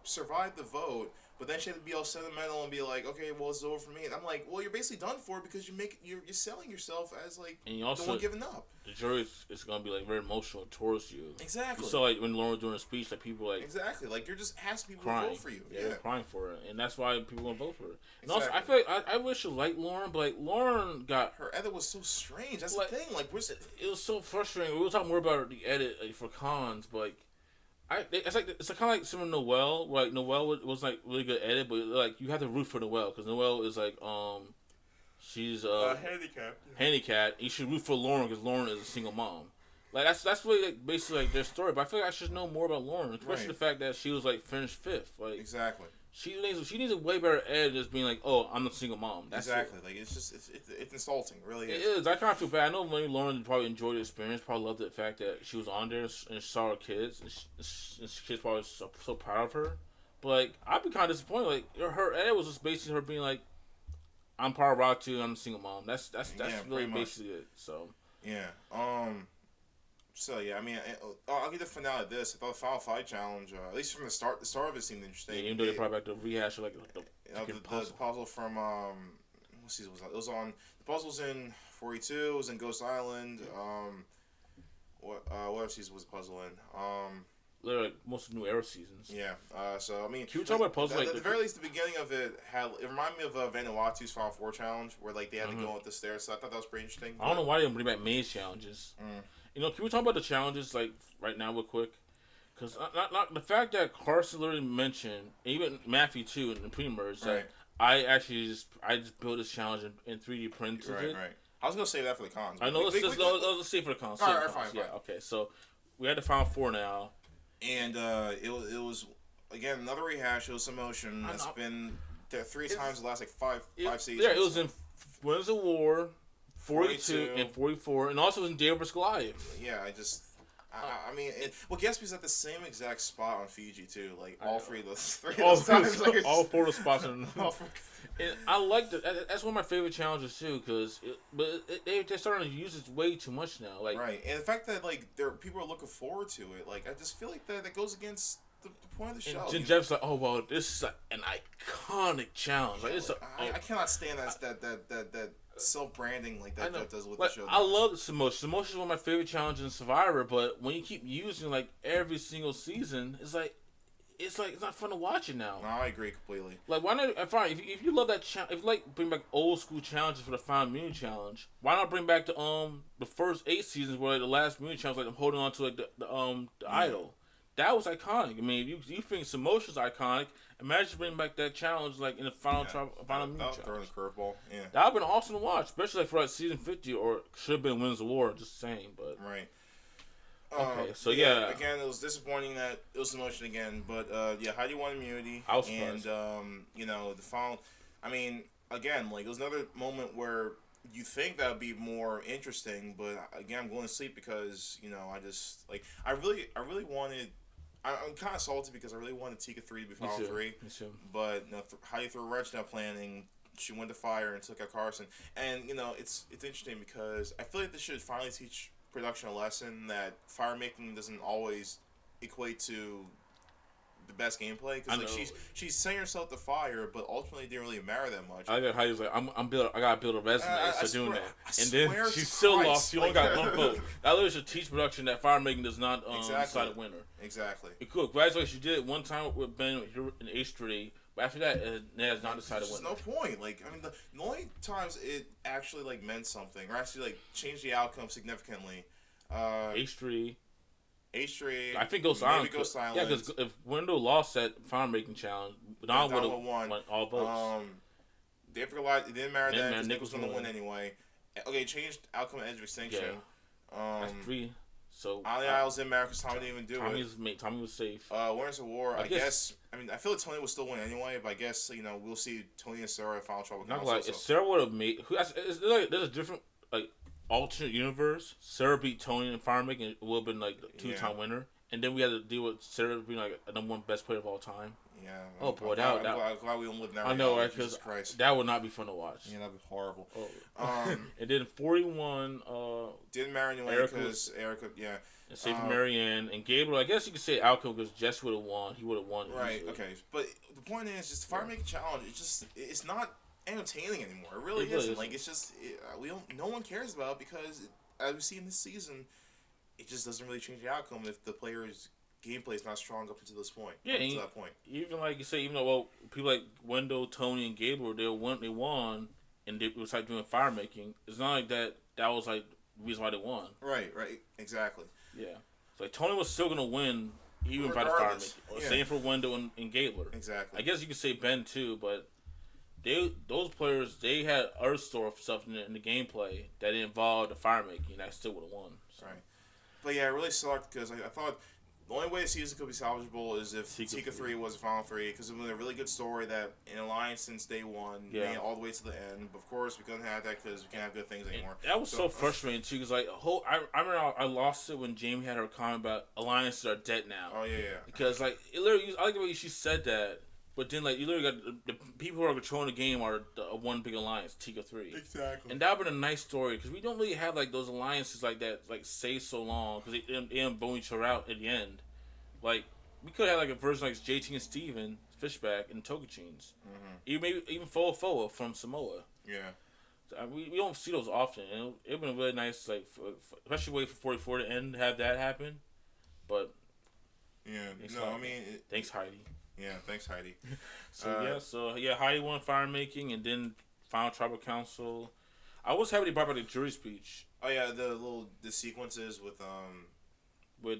survive the vote. But then she had to be all sentimental and be like, okay, well, it's over for me. And I'm like, well, you're basically done for it because you're selling yourself as like the one giving up. The jury is gonna be like very emotional towards you. Exactly. So like when Lauren was doing a speech, like people like exactly like you're just asking people crying. to vote for you. Yeah, crying for her, and that's why people want to vote for her. And also, I feel like I wish I liked Lauren, but like Lauren got her edit was so strange. That's the thing. Like, it was so frustrating. We were talking more about the edit for cons, but like. It's kind of like similar to Noelle. Where, like Noelle was like really good edit, but like you have to root for Noelle because Noelle is like she's handicapped. You should root for Lauren because Lauren is a single mom. Like that's really like basically like their story. But I feel like I should know more about Lauren, especially the fact that she was like finished 5th. Like exactly. She needs a way better edit than just being like, oh, I'm the single mom. That's exactly. it. Like it's just it's insulting. It really is. It is. I kind of feel bad. I know maybe Lauren probably enjoyed the experience. Probably loved the fact that she was on there and saw her kids. And kids probably so proud of her. But like, I'd be kind of disappointed. Like her edit was just basically her being like, I'm part of Rock 2. I'm a single mom. That's really basically it. So yeah. So yeah, I mean, I'll give the finale of this. I thought the Final Fight challenge, at least from the start of it seemed interesting. Yeah, even though they probably back to rehash like the puzzle from what season was that? It was on the puzzles in 42. It was in Ghost Island. What other season was the puzzle in? Literally like most of New Era seasons. Yeah. So I mean, can we talk about puzzles? At the very least, the beginning of it reminded me of Vanuatu's Final Four challenge, where like they had to go up the stairs. So I thought that was pretty interesting. I don't know why they didn't bring back maze challenges. You know, can we talk about the challenges like right now, real quick? Because not the fact that Carson literally mentioned, even Matthew too, in the pre-merge, that I just built this challenge and 3D printed it. Right. I was gonna save that for the cons. I know. Let's save for the cons. All right, fine. Yeah. Okay. So we had the Final Four now, and it was again another rehash. It was some motion. It's been there 3 times the last like five seasons. Yeah, it was in Winds of War. 42 and 44, and also in David vs. Goliath. Yeah, I mean, well, Gatsby's at the same exact spot on Fiji too. Like all 3 of those times, like, all 4 of the spots. And I like that. That's one of my favorite challenges too, because they're starting to use it way too much now. Like and the fact that like people are looking forward to it, like I just feel like that goes against the point of the show. And Jeff's like, oh well, this is an iconic challenge. Like I cannot stand that self-branding like that does with the show. I love Samosh. Samosh is one of my favorite challenges in Survivor, but when you keep using like every single season, it's not fun to watch it now. No, I agree completely. Like why not? Fine, if you love that if you like bring back old school challenges for the Final Immunity Challenge, why not bring back the first 8 seasons where the last Immunity Challenge like I'm holding on to like the idol. that was iconic. I mean, you think Samoa's iconic. Imagine bringing back that challenge like in the final final meeting challenge. Throwing the curveball. Yeah. That would have been awesome to watch, especially like for like season 50 or should have been Wins the War. Just saying, but right. Okay, so yeah. Again, it was disappointing that it was Samoa again, but Heidi won immunity. I was surprised. And the final. I mean, again, like it was another moment where you think that would be more interesting, but again, I'm going to sleep because I really wanted. I'm kind of salty because I really wanted Tika 3 to be Final 3. Me too. But Heidi threw a wrench now planning. She went to fire and took out Carson, and it's interesting because I feel like this should finally teach production a lesson that fire making doesn't always equate to the best gameplay, because like she's setting herself to fire, but ultimately it didn't really matter that much. I got Heidi's like I gotta build a resume for doing that, and then she still Christ. lost. She only got one vote. That literally should teach production that fire making does not decide a winner. Exactly. Cool. Congratulations, you did it one time with Ben in H3, but after that, it has not decided a winner. There's no point. Like, I mean, the only times it actually like meant something or actually like changed the outcome significantly. H3. I think Go Silent. Maybe Go Silent. Yeah, because if Wendell lost that fire making challenge, Don would have won all votes. They forgot it didn't matter then because Nick was going to win anyway. Okay, changed outcome of Edge of Extinction. Yeah. That's 3. So Ali Isles didn't matter because Tommy didn't even do it. Tommy was safe. Winners of War. I guess. I mean, I feel like Tony will still win anyway, but I guess we'll see Tony and Sarah in Final Trouble. Not like if Sarah would have made. There's a different like alternate universe. Sarah beat Tony in fire making. It would have been like a 2-time winner, and then we had to deal with Sarah being like a number 1 best player of all time. Yeah. Oh boy, I'm glad we don't live now. I know, right? Because that would not be fun to watch. Yeah, that'd be horrible. And then 41. Didn't matter anyway because Erica. Yeah. And save for Marianne and Gabriel. I guess you could say outcome because Jess would have won. He would have won. Right. Easily. Okay. But the point is, just the fire making challenge. It's not entertaining anymore. It really isn't. Like it's just no one cares about it because as we see in this season, it just doesn't really change the outcome if the player's gameplay is not strong up until this point. Yeah. Up to that point. Even like you say, even though people like Wendell, Tony, and Gabriel, they won, and they was like doing fire making. It's not like that. That was like the reason why they won. Right. Exactly. Yeah. So like Tony was still gonna win even by the fire making. Same for Wendell and Gabler. Exactly. I guess you could say Ben too, but those players they had other stuff in the gameplay that involved the fire making. That still would have won. So. Right. But yeah, it really sucked because I thought. The only way the season could be salvageable is if Tika 3 was a Final 3, because it was a really good story that in Alliance since day one, made all the way to the end. But of course, we couldn't have that because we can't have good things anymore. That was so frustrating too, because like I remember I lost it when Jamie had her comment about alliances are dead now. Oh yeah. Because like it literally, I like the way she said that, but then like you literally got the people who are controlling the game are the one big alliance, Tika 3. Exactly. And that would have been a nice story because we don't really have like those alliances like that like stay so long because they end up blowing each other out at the end. Like, we could have like a version like JT and Steven, Fishback, and Tokachins. Mm-hmm. Even Foa from Samoa. Yeah. So, we don't see those often. And it would have been really nice, like, especially wait for 44 to end, have that happen. But. Yeah. Thanks, Heidi. Yeah, thanks, Heidi. Heidi won fire making and then Final Tribal Council. I was happy they brought back the jury speech. Oh, yeah, the sequences with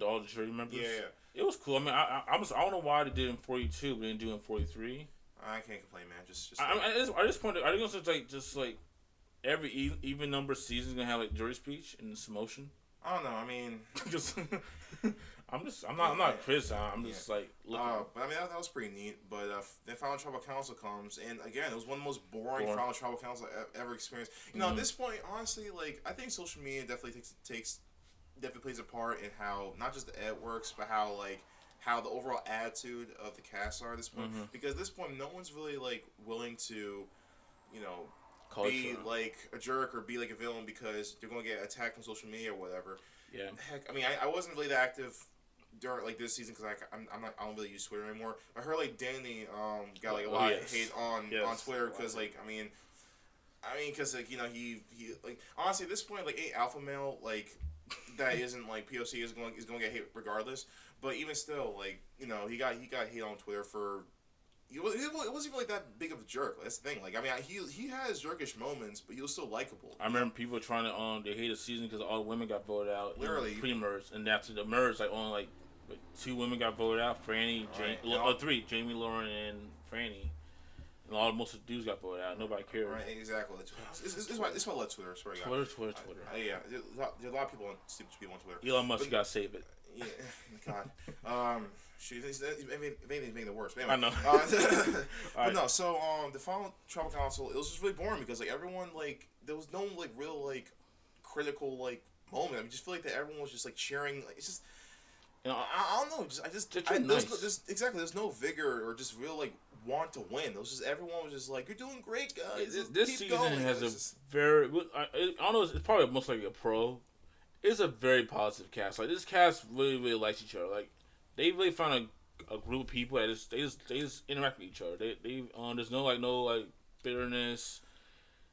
all the jury members. Yeah. It was cool. I mean, I don't know why they did it in 42, but they didn't do it in 43. I can't complain, man. Just at this point, are they gonna just like every even number season gonna have like jury speech and some motion? I don't know. I mean, I'm not criticizing. I'm just like looking. But I mean, that was pretty neat. But then Final Tribal Council comes, and again, it was one of the most boring Final Tribal Council I've ever experienced. At this point, honestly, like I think social media definitely definitely plays a part in how not just the ed works, but how the overall attitude of the cast are at this point. Mm-hmm. Because at this point, no one's really like willing to, be like a jerk or be like a villain because they're going to get attacked on social media or whatever. Yeah. Heck, I mean, I wasn't really that active during like this season because I don't really use Twitter anymore. I heard like Danny got like a lot of hate on Twitter because like I mean because like he like honestly at this point like alpha male like. That isn't like POC is going to get hit regardless, but even still, like he got hate on Twitter for it wasn't even like that big of a jerk. That's the thing. Like I mean, he has jerkish moments, but he was still likable. I remember people trying to they hate the season because all the women got voted out. Literally pre-merge, and after the merge, like only like But 2 women got voted out. Franny, Right. three, Jamie, Lauren, and Franny. And most of the dudes got voted out. Nobody cared. Right, exactly. This why I love Twitter. Swear to God. Twitter. Yeah, there's a lot of people, stupid people on Twitter. Elon Musk, you gotta save it. Yeah, God. He's making it worse. But I anyway, know. but no. So the final tribal council, it was just really boring because like everyone like there was no like real like critical like moment. I mean, just feel like that everyone was just like cheering. Like it's just. I don't know. There's no vigor or just real like want to win. It was just everyone was just like, "You're doing great, guys." This keep season going. has very. I don't know. It's probably most like a pro. It's a very positive cast. Like this cast really likes each other. Like they really found a group of people that they just interact with each other. There's no bitterness.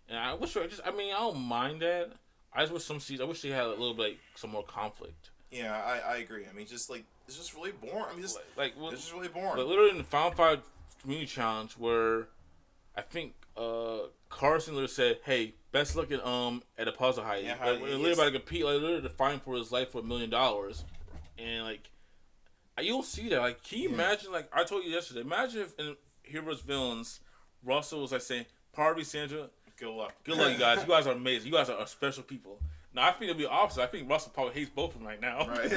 And I don't mind that. I just wish some seasons. I wish they had a little bit some more conflict. Yeah, I agree. I mean, just like it's just really boring. I mean, it's just really boring. But literally in the Final Five Community Challenge, where I think Carson literally said, "Hey, best luck at a puzzle hiding." Yeah, literally about to compete, literally fighting for his life for $1 million, and you don't see that. Like, can you imagine? Like I told you yesterday, imagine if in Heroes Villains, Russell was like saying, "Parvy, Sandra, good luck, you guys. You guys are amazing. You guys are special people." Now, I think it'll be opposite. I think Russell probably hates both of them right now. Right.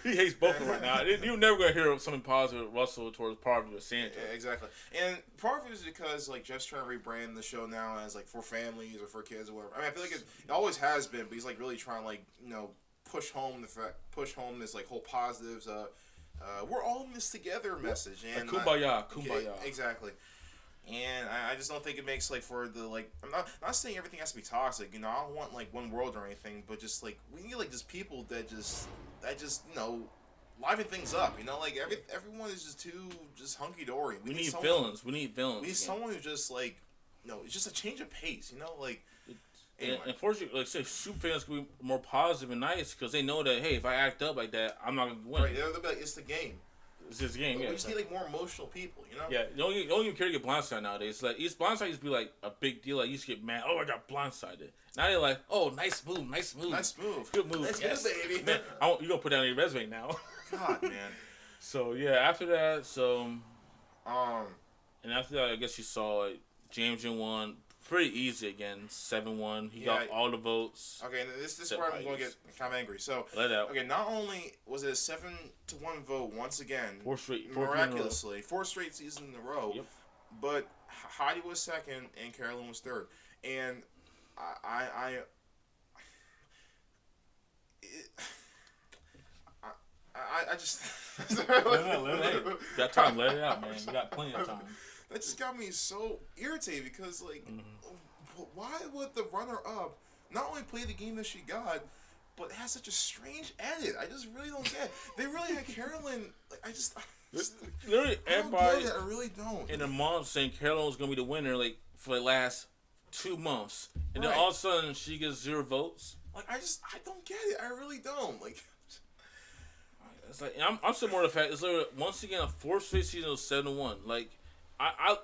He hates both of them right now. You're never going to hear something positive with Russell towards Parvy or Sandra. Yeah, exactly. And part of it is because, like, Jeff's trying to rebrand the show now as, like, for families or for kids or whatever. I mean, I feel like it always has been, but he's, like, really trying to, like, push home this, like, whole positives, we're all in this together message. And Kumbaya. Exactly. And I just don't think it makes, like, for the, like, I'm not saying everything has to be toxic, I don't want, like, one world or anything, but just, like, we need, like, just people that just liven things up, like, everyone is just too, just hunky-dory. We need villains. We need someone who just, like, it's just a change of pace, like, anyway. And unfortunately, like, say, super fans can be more positive and nice, because they know that, hey, if I act up like that, I'm not going to win. Right, they'll be like, it's the game. It's just a game, We just need, like, more emotional people, Yeah, you don't even care to get blindsided nowadays. Like, blindsided used to be, like, a big deal. Like, you used to get mad, oh, I got blindsided. Now they're like, oh, nice move. Good move. Nice move, baby. Man, you're going to put that on your resume now. God, man. So, yeah, after that, and after that, I guess you saw, like, James won pretty easy again, 7-1. He got all the votes. Okay, and this is where I'm going to get kind of angry. So, let out. Okay, not only was it a 7-1 vote once again, miraculously, 4 straight seasons in a row, but Heidi was second and Carolyn was third, and I just got time, let it out, man. You got plenty of time. That just got me so irritated because, like, why would the runner-up not only play the game that she got, but has such a strange edit? I just really don't get it. They really had Carolyn. Like, literally everybody. I really don't. In a month saying Carolyn was gonna be the winner, like for the last 2 months, and then all of a sudden she gets 0 votes. Like I don't get it. I really don't. Like. It's like I'm still more the fact. It's literally once again a 4th straight season of 7-1. Like. I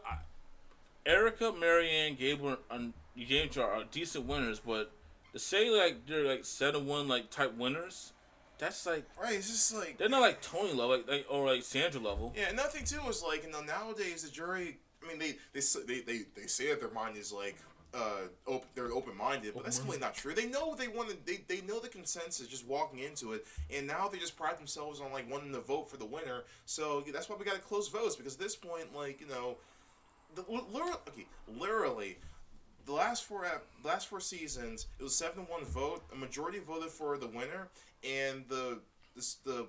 Erica, Marianne, Gable, and James are decent winners, but to say like they're like 7-1 like type winners, that's like it's just like they're not like Tony level, or like Sandra level. Yeah, another thing too is like nowadays the jury. I mean they say that their mind is like they're open-minded, but that's completely not true. They know they want to. They know the consensus just walking into it, and now they just pride themselves on like wanting to vote for the winner. So that's why we got to close votes because at this point, like literally, the last four seasons it was 7-1 vote. A majority voted for the winner, and the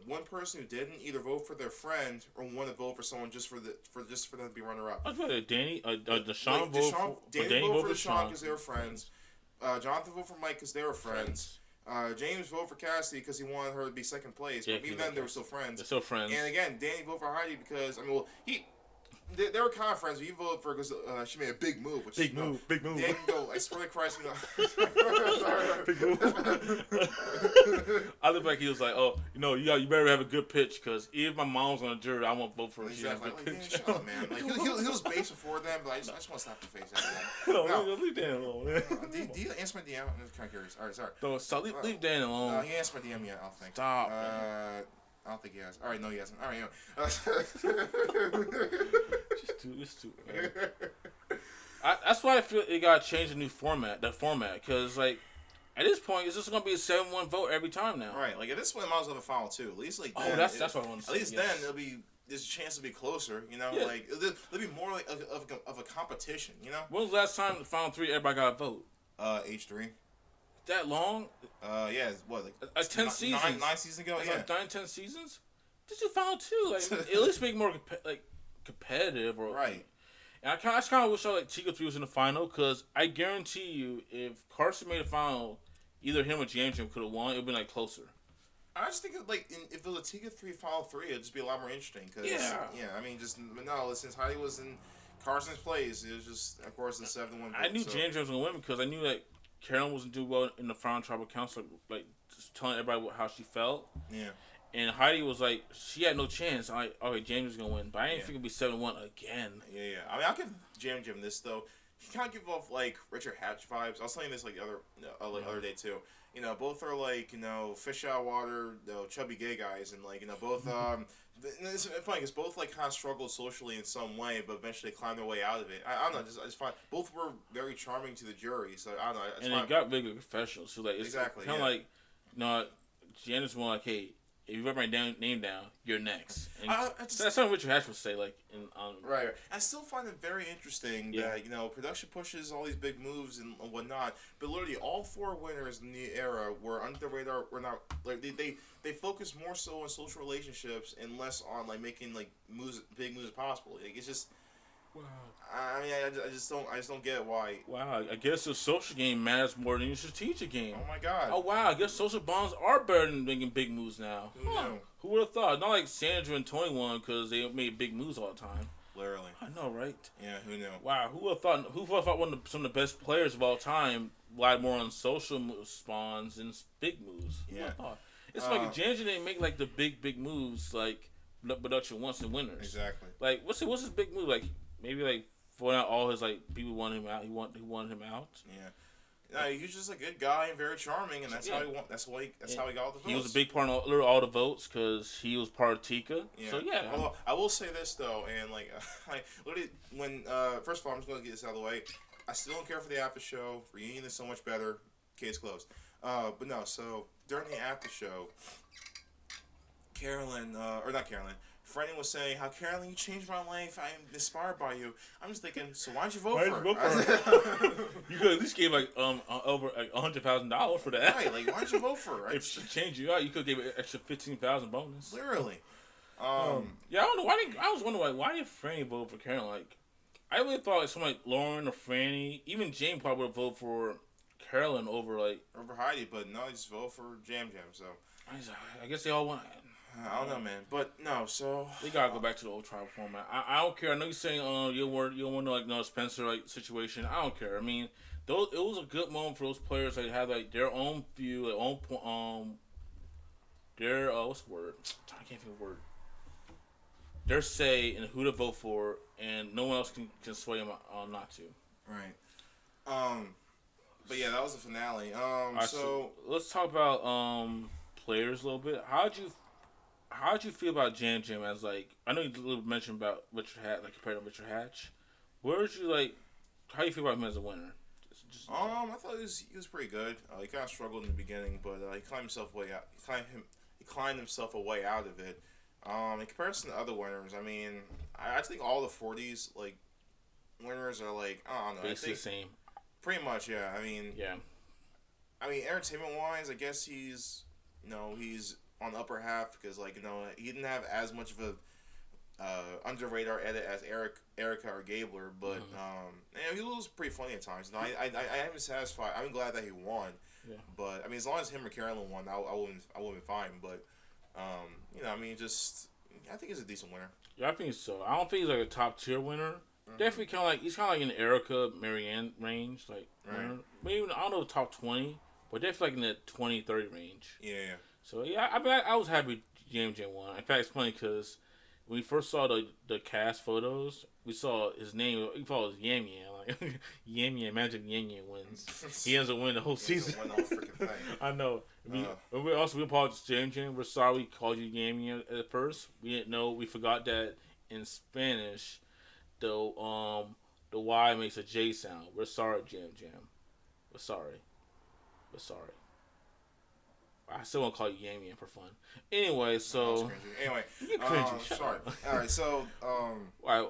one person who didn't either vote for their friend or want to vote for someone just for them to be runner up. I was about Danny, Deshaun Danny voted for Deshaun because they were friends. Jonathan voted for Mike because they were friends. James voted for Cassidy because he wanted her to be second place. But even then, they were still friends. They're still friends. And again, Danny voted for Heidi because they were kind of friends, but he voted for her because she made a big move. Big move. Danny go, I swear to Christ, Big move. I look like he was like, oh, you better have a good pitch because if my mom's on the jury, I won't vote for her. Exactly. Shut up, man. Like, he was base before them, but I just want to slap the face out of that. Leave Dan alone, man. Do you answer my DM? I'm just kind of curious. All right, sorry. So leave Dan alone. He answered my DM yet, I don't think. Stop. I don't think he has. All right, no, he hasn't. All right, It's too. That's why I feel it got to change the format, because like at this point it's just gonna be a 7-1 vote every time now. Right, like at this point, I might as well have a final two. At least like then, that's what I want to say. At least then it'll be. There's a chance to be closer, you know. Yeah. Like it'll be more like of a competition, you know. When was the last time the final three everybody got a vote? H3. That long? Yeah, it's what like 10 seasons. Nine seasons ago. Yeah, like 9-10 seasons. Just do final two, like at least make it more competitive, or right. And I kind of wish Tico 3 was in the final, because I guarantee you, if Carson made a final, either him or James could have won. It would be like closer. I just think if it was a Tiga 3 Final 3, it'd just be a lot more interesting. Cause, yeah. I mean, since Heidi was in Carson's place, it was just, of course, the 7-1. I knew James was going to win because I knew that Carolyn wasn't doing well in the final tribal council, like just telling everybody how she felt. Yeah. And Heidi was like, she had no chance. Okay, James was going to win. But I didn't think it'd be 7-1 again. Yeah. I mean, I'll give James this, though. He kind of give off, like, Richard Hatch vibes. I was saying this, like, the other day, too. You know, both are like, fish out of water, chubby gay guys, and like, both. It's funny because both like kind of struggled socially in some way, but eventually climbed their way out of it. I don't know, I just find both were very charming to the jury. So I don't know. And it got bigger professional. So like, it's exactly kind of like, Janice more like, hey, if you write my name down, you're next. And that's something Richard Hatch would say, like right. I still find it very interesting that production pushes all these big moves and whatnot, but literally all four winners in the era were under the radar. Were not like they focus more so on social relationships and less on like making like big moves possible. Like it's just. Wow. I mean, I just don't get why. Wow, I guess the social game matters more than your strategic game. Oh my god. Oh wow, I guess social bonds are better than making big moves now. Who knew? Who would have thought? Not like Sandra and 21 because they made big moves all the time. Literally. I know, right? Yeah, who knew? Wow, who would have thought? Who would have thought some of the best players of all time relied more on social spawns than big moves? Who would have thought? It's like James didn't make like the big moves like production once and winners. Exactly. Like what's his big move like? Maybe like for out all his like people wanted him out. He wanted him out. Yeah. No, he's just a good guy and very charming, and that's how he won. That's how he got all the votes. He was a big part of all the votes because he was part of Tika. Yeah. So yeah. Well, I will say this though, and like, literally when first of all, I'm just gonna get this out of the way. I still don't care for the after show. Reunion is so much better. Case closed. But no. So during the after show, Freddie was saying how Carolyn, you changed my life. I'm inspired by you. I'm just thinking, so why'd you vote for her? You could at least give like over $100,000 for that. Right, like why'd you vote for her? If she changed you out, you could give an extra $15,000 bonus. Literally. Yeah, I don't know I was wondering why did Franny vote for Carolyn? Like, I really thought like someone like Lauren or Franny, even James probably would have voted for Carolyn over Heidi, but no, he just voted for Jam. So I guess they all want. I don't know, man, but no. So they gotta go back to the old tribal format. I don't care. I know you're saying you don't want to Spencer situation. I don't care. I mean, it was a good moment for those players that had like their own view, their own their what's the word? I can't think of the word. Their say in who to vote for, and no one else can sway them not to. Right. But yeah, that was the finale. So let's talk about players a little bit. How'd you feel about Jam as like? I know you mentioned about Richard Hatch, like compared to Richard Hatch. Where'd you like? How do you feel about him as a winner? I thought he was pretty good. He kind of struggled in the beginning, but he climbed himself way out. He climbed himself a way out of it. In comparison to other winners, I mean, I think all the 40s like winners are like I don't know, basically the same. Pretty much, yeah. I mean, entertainment wise, I guess he's on the upper half because he didn't have as much of a under radar edit as Erica or Gabler, but he was pretty funny at times. No, I am satisfied. I'm glad that he won. Yeah. But I mean, as long as him or Carolyn won, I wouldn't be fine. But I mean, I think he's a decent winner. Yeah, I think so. I don't think he's like a top tier winner. Definitely kind of like he's kind of like in the Erica Marianne range, like maybe I don't know top 20, but definitely like in the 20-30 range. Yeah. So yeah, I mean I was happy Jam won. In fact, it's funny because when we first saw the cast photos, we saw his name. We thought it was Yam Yam. Like Yam Yam. Imagine Yam Yam wins. He ends up winning the whole season. Win the whole freaking thing. I know. We apologize, James. We're sorry we called you Yam Yam at first. We didn't know. We forgot that in Spanish, the Y makes a J sound. We're sorry, Jam Jam. We're sorry. We're sorry. I still want to call you Yam Yam for fun. Anyway, so anyway, you cringy. Sorry. All right, so all right.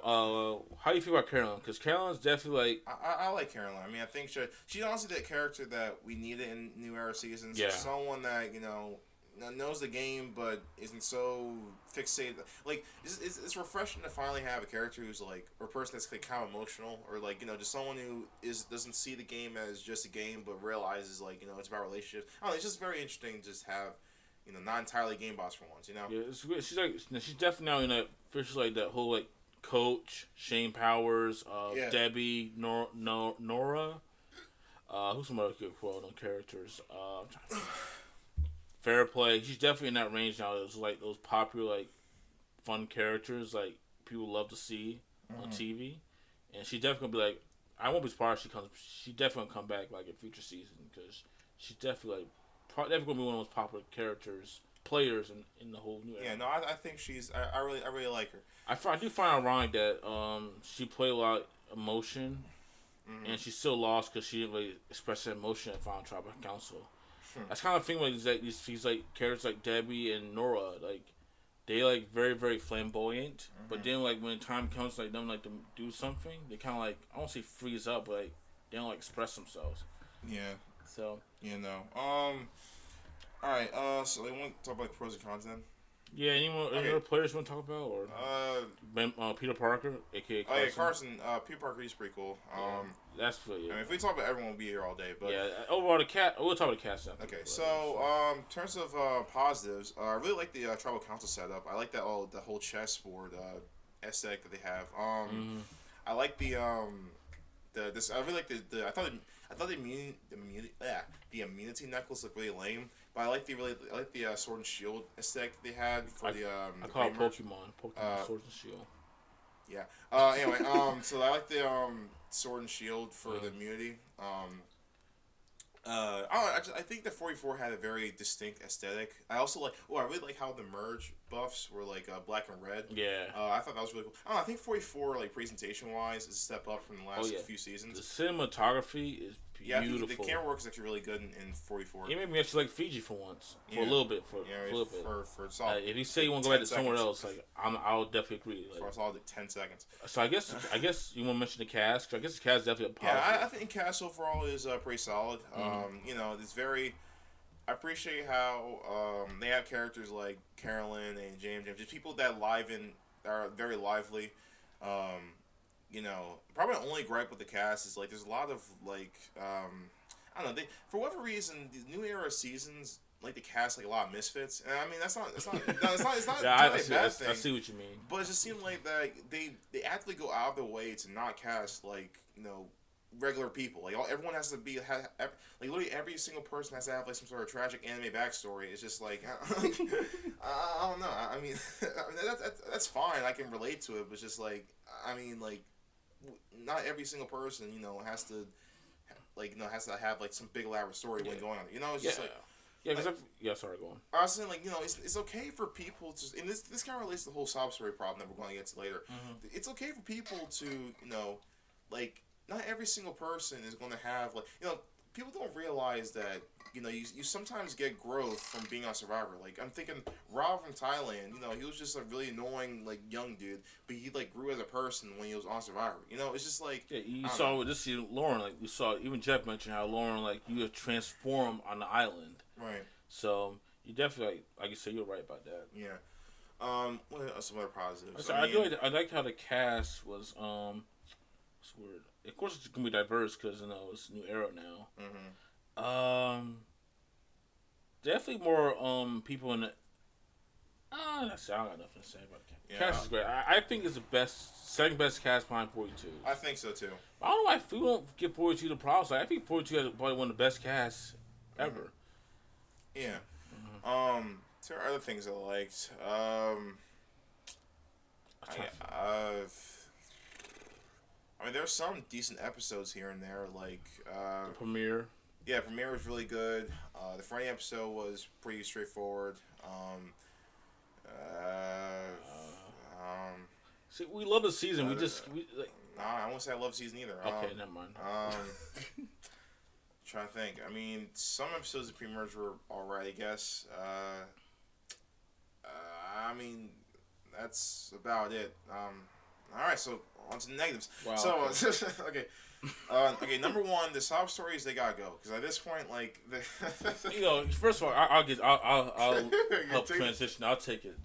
How do you feel about Carolyn? Because Carolyn's definitely like I like Carolyn. I mean, I think she's honestly that character that we needed in New Era seasons. Yeah. Someone that knows the game but isn't so fixated. Like it's refreshing to finally have a character who's like, or a person that's like kind of emotional, or like just someone who doesn't see the game as just a game but realizes like it's about relationships. I don't know, it's just very interesting to just have not entirely game boss for once. Yeah, it's weird. She's definitely now in that officially like that whole like Coach Shane Powers, Debbie, Nora. Who's some other good well-known characters? I'm trying to think. Fair Play. She's definitely in that range now. It's like those popular, like, fun characters, like, people love to see on TV. And she definitely gonna be like, I won't be surprised she definitely gonna come back, like, in future season, because she's definitely, like, definitely gonna be one of the most popular players in the whole new era. Yeah, no, I think I really like her. I do find it ironic that she played a lot of emotion, and she still lost because she didn't really express that emotion at Final Tribal Council. That's kind of thing like these like characters like Debbie and Nora, like they like very very flamboyant, but then like when time comes like them like to do something, they kind of like I won't say freeze up, but like they don't like express themselves. Yeah. So all right. So they want to talk about pros and cons then. Yeah, any other players you want to talk about, or Peter Parker, aka Carson? Oh yeah, Carson. Peter Parker, he's pretty cool. That's for you. I mean, if we talk about everyone, we'll be here all day. But yeah, overall we'll talk about the cast. Okay, so in terms of positives, I really like the tribal council setup. I like the whole chessboard aesthetic that they have. I like the I really like the I thought the immunity necklace looked really lame. But I like the sword and shield aesthetic they had for I call it Pokemon Sword and Shield. Yeah. Anyway, so I like the sword and shield for the immunity. I think the 44 had a very distinct aesthetic. I also I really like how the merge buffs were like black and red. Yeah. I thought that was really cool. I think 44 like presentation wise is a step up from the last few seasons. The cinematography is beautiful. The camera work is actually really good in 44. It made me actually like Fiji for once, for a little bit, for a little bit. For solid. If you say you want to go back to somewhere else, like I'll definitely agree. Like, for a solid 10 seconds. So I guess you want to mention the cast. 'Cause I guess the cast is definitely a positive. Yeah, I think cast overall is pretty solid. It's very. I appreciate how they have characters like Carolyn and James, just people that are very lively. Probably the only gripe with the cast is like there's a lot of like I don't know, for whatever reason the new era seasons like the cast like a lot of misfits, and I mean it's not yeah, a bad thing. I see what you mean. But it just seemed like that they actively go out of their way to not cast like regular people. Like everyone has to be like literally every single person has to have like some sort of tragic anime backstory. It's just like I don't know. I mean that's fine. I can relate to it, but it's just like I mean like not every single person has to has to have like some big elaborate story when going on. It's just like. Yeah, because sorry, go on. I was saying, it's okay for people to, and this kind of relates to the whole sob story problem that we're going to get to later. It's okay for people to, not every single person is going to have, people don't realize that, you sometimes get growth from being on Survivor. Like, I'm thinking Rob from Thailand, he was just a really annoying, young dude, but he, grew as a person when he was on Survivor. It's just like... Yeah, you saw with this Lauren, we saw, even Jeff mentioned how Lauren, you have transformed on the island. Right. So, you definitely, like you said, you're right about that. Yeah. What are some other positives? I like how the cast was, what's the word? Of course, it's going to be diverse because, it's a new era now. Definitely more people in the. I don't got nothing to say about the cast. Cast is great. I think it's the second best cast behind 42. I think so too. I don't know why we won't give 42 the props. I think 42 is probably one of the best casts ever. Yeah. There are other things I liked. I mean, there's some decent episodes here and there. Like, The premiere. yeah, premiere was really good. The Friday episode was pretty straightforward. See, we love the season. We just like. Nah, I won't say I love season either. Okay, never mind. Trying to think. I mean, some episodes of pre-merge were alright, I guess. I mean, that's about it. Alright, so on to the negatives. Wow. So, okay. Okay, number one, the sob stories, they gotta go. Because at this point, like... You know, first of all, I'll help transition. I'll take it.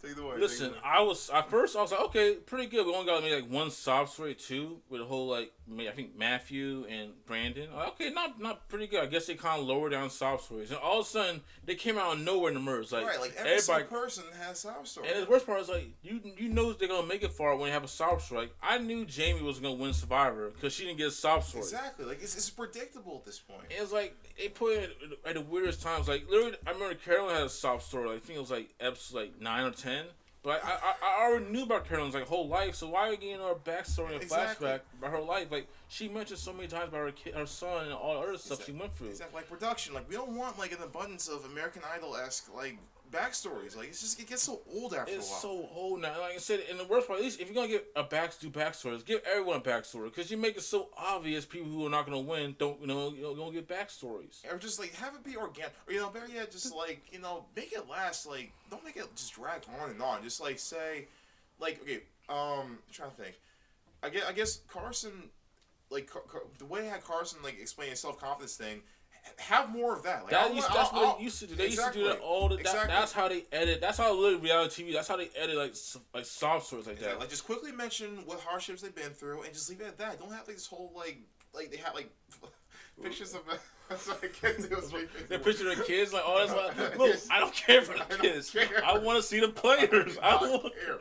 Take the way. Listen, I was like, okay, pretty good. We only got maybe like one sob story, too, with a whole like, I think Matthew and Brandon. Okay, not pretty good. I guess they kind of lowered down sob stories, and all of a sudden they came out of nowhere in the merge. Like, right, like every single person has sob story. And the worst part is like you know they're gonna make it far when they have a sob story. Like, I knew Jamie was gonna win Survivor because she didn't get a sob story. Exactly, like it's predictable at this point. And it's like they put it at the weirdest times. Like literally, I remember Carolyn had a sob story. Like, I think it was like episode like 9 or 10. But I already knew about Carolyn's like whole life, so why are we getting her backstory and flashback about her life? Like, she mentioned so many times about her kid, her son, and all the other stuff she went through. Exactly, like production. Like, we don't want like an abundance of American Idol-esque like backstories. Like, it gets so old after a while. It's so old now. Like I said, and the worst part, at least if you're gonna get a backstories, give everyone a backstory, because you make it so obvious people who are not gonna win don't get backstories. Or just like have it be organic, or better yet, just like make it last. Like, don't make it just drag on and on. Just like say, like, okay, I'm trying to think. I guess Carson, like the way how Carson like explained his self-confidence thing. Have more of that. Like, that's what they used to do. They used to do that all the time. That's how they edit. That's how they live reality TV. That's how they edit like sob stories like that. Like, just quickly mention what hardships they've been through and just leave it at that. Don't have like this whole like they have like pictures of the picture of the kids, like, oh, that's what. Look, I don't care for the kids. I want to see the players. I don't care.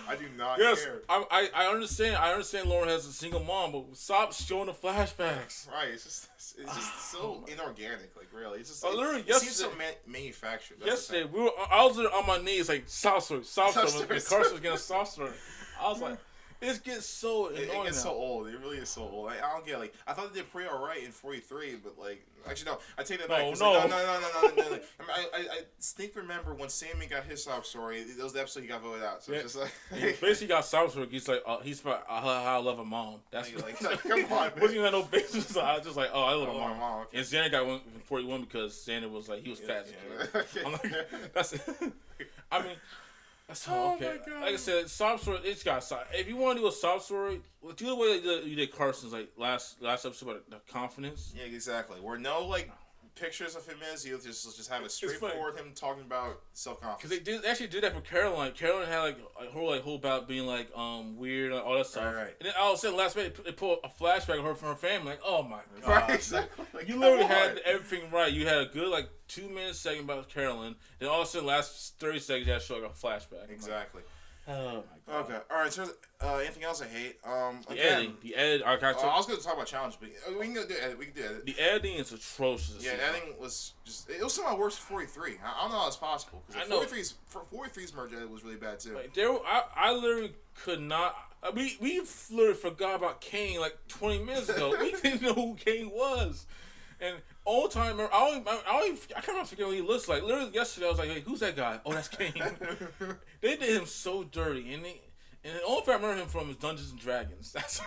I do not care. I understand. I understand Lauren has a single mom, but stop showing the flashbacks. Right. It's just so inorganic. Like, really, it's just literally it seems so manufactured. Yesterday, I was on my knees like sob story. And Carson was getting a sob story. I was like. It gets so annoying. It gets so old. It really is so old. I don't get, like, I thought they did pretty alright in 43, but like, actually no, I take that back. No. I distinctly remember when Sammy got his sob story. That was the episode he got voted out. So it's just like he basically got sob story. He's like, he's about how I love a mom. That's like come on. Wasn't even no basis. So I was just like, I love a mom. Okay. And Xander got 41 because Xander was like he was fat. Okay. I'm like, that's it. I mean. That's okay. My God. Like I said, sob story. It's got sob. If you want to do a sob story, do the way you did Carson's like last episode about the confidence. Yeah, exactly. Where no like pictures of him is, you just have a straightforward him talking about self-confidence. Because they actually did that for Caroline. Caroline had like a whole about being like weird and all that stuff. Right. And then all of a sudden, last minute they pull a flashback of her from her family. Like, oh my God. Right, exactly. Like, you literally had everything right. You had a good like 2-minute segment about Carolyn. Then all of a sudden, last 30 seconds, you had to show like a flashback. Exactly. Oh my God. Okay. All right. So, anything else I hate? The editing. I was going to talk about challenge, but we can go do edit. We can do edit. The editing is atrocious. Yeah, editing was just. It was some of my worst 43. I don't know how it's possible. Because 43's merge edit was really bad too. Like, I literally could not. We literally forgot about Kane like 20 minutes ago. We didn't know who Kane was. And all time, I can't remember forget what he looks like. Literally yesterday, I was like, "Hey, who's that guy?" Oh, that's Kane. They did him so dirty, and the only thing I remember him from is Dungeons and Dragons. That's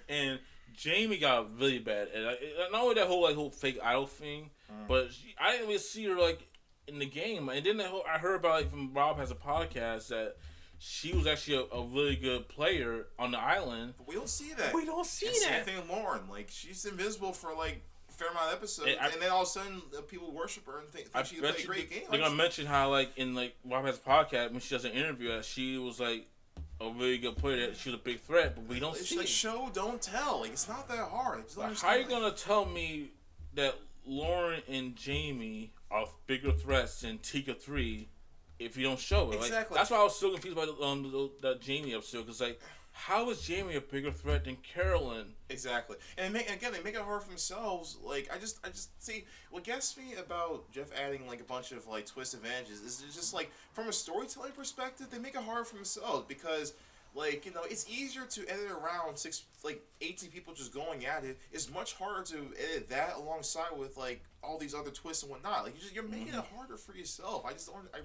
and Jamie got really bad. And not only that whole fake idol thing, but I didn't even see her like in the game. And then I heard about like from Rob has a podcast that. She was actually a really good player on the island. But we don't see that. Same thing with Lauren. Like, she's invisible for like a fair amount of episodes, and then all of a sudden people worship her and think she played a great game. They're gonna mention how like in like Rob has a podcast when she does an interview that she was like a really good player. That she was a big threat, but we don't see. Like, show don't tell. Like, it's not that hard. How are you gonna tell me that Lauren and Jamie are bigger threats than Tika 3? If you don't show it, exactly. Like, that's why I was so confused about that Jamie episode. Because like, how is Jamie a bigger threat than Carolyn? Exactly, and they make it hard for themselves. Like, I just see what gets me about Jeff adding like a bunch of like twist advantages is just like from a storytelling perspective, they make it hard for themselves because Like, it's easier to edit around 18 people just going at it. It's much harder to edit that alongside with like all these other twists and whatnot. Like you're making it harder for yourself. I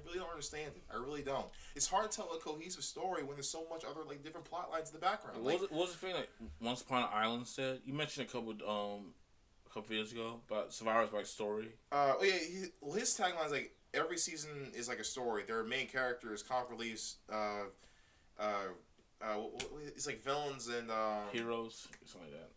really don't understand it. I really don't. It's hard to tell a cohesive story when there's so much other like different plot lines in the background. What was the thing like Once Upon an Island said? You mentioned a couple videos ago about Survivor's story. His tagline is like every season is like a story. Their main characters, comic reliefs, it's like villains and heroes, something like that.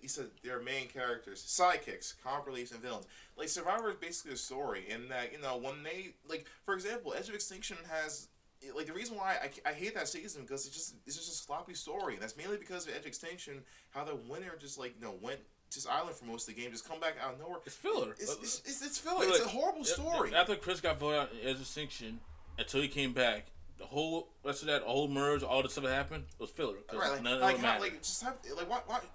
He said their main characters, sidekicks, comic reliefs, and villains. Like Survivor is basically a story, in that when they like, for example, Edge of Extinction has like the reason why I hate that season because it's just a sloppy story. And that's mainly because of Edge of Extinction, how the winner just like went to this island for most of the game, just come back out of nowhere. It's filler. It's filler. It's a horrible story. After Chris got voted out in Edge of Extinction, until he came back, the whole rest of that whole merge, all the stuff that happened, was filler. Right,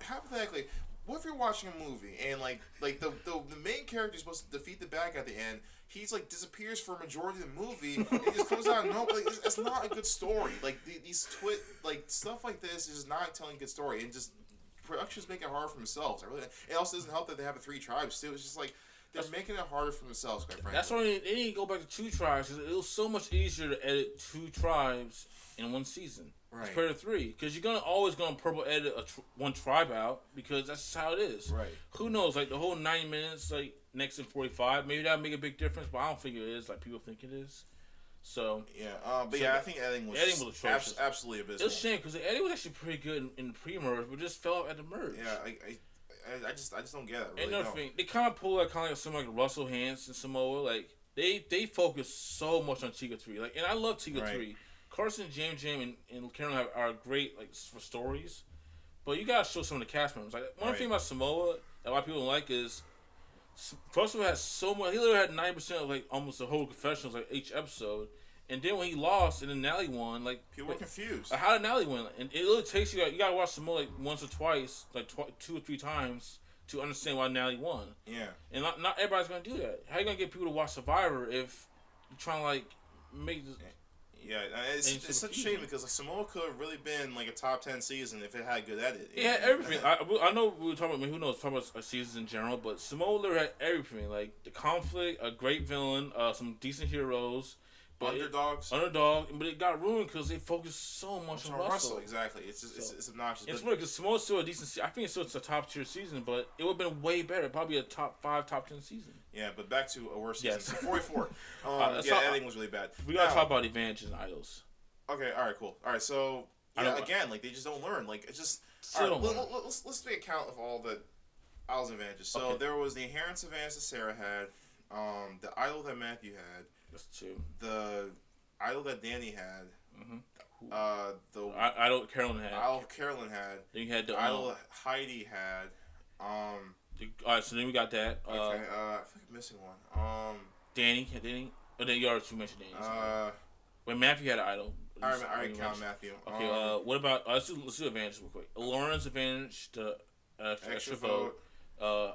hypothetically, what if you're watching a movie and like the main character is supposed to defeat the bad guy at the end? He's like disappears for a majority of the movie. And he just comes out. It's not a good story. Like these stuff like this is not telling a good story, and just productions make it hard for themselves. It also doesn't help that they have 3 tribes too. It's just like. They're making it harder for themselves, quite frankly. That's why they need to go back to 2 tribes. Cause it was so much easier to edit 2 tribes in one season compared to 3. Because you're always gonna purple edit one tribe out because that's just how it is. Right. Who knows? Like the whole 90 minutes, like next in 45, maybe that'll make a big difference. But I don't think it is like people think it is. So I think editing was absolutely abysmal. It was a shame because the editing was actually pretty good in the pre-merge, but just fell off at the merge. Yeah, I just don't get it. Really another thing, they kind of pull like someone like Russell Hands and Samoa. Like they focus so much on Tiga 3. Like, and I love Tiga 3. Carson, James, and Carolyn are great like for stories, but you gotta show some of the cast members. Like one thing about Samoa that a lot of people don't like is Russell has so much. He literally had 90% of like almost the whole confessionals like each episode. And then when he lost and then Nally won, like people were confused. How did Nally win? And it really takes you. Like, you gotta watch Samoa like once or twice, like 2 or 3 times to understand why Nally won. Yeah. And not everybody's gonna do that. How you gonna get people to watch Survivor if you're trying to like make this? Yeah, it's such a shame because like, Samoa could have really been like a top 10 season if it had good edit. Yeah, everything. I know we were talking about who knows talking about seasons in general, but Samoa literally had everything like the conflict, a great villain, some decent heroes. Underdog, but it got ruined because they focused so much on Russell. Exactly, it's it's obnoxious. It's funny because Samoa's still a decent. I think it's still a top tier season, but it would have been way better. Probably a top 5, top 10 season. Yeah, but back to a worse season. Yes. 44. Editing was really bad. We gotta talk about advantages and idols. Okay, all right, cool. All right, so again, like they just don't learn. Like it's just let's take account of all the idols and advantages. So there was the inherence advantage that Sarah had, the idol that Matthew had. That's 2. The idol that Danny had. Mm-hmm. The idol Carolyn had. Then you had the idol Heidi had. All right, so then we got that. Okay. I think I'm missing one. Danny. Oh, then you already mentioned Danny. When Matthew had an idol. I already count Matthew. Okay. What about let's do advantage real quick. Lauren's advantage, the extra vote.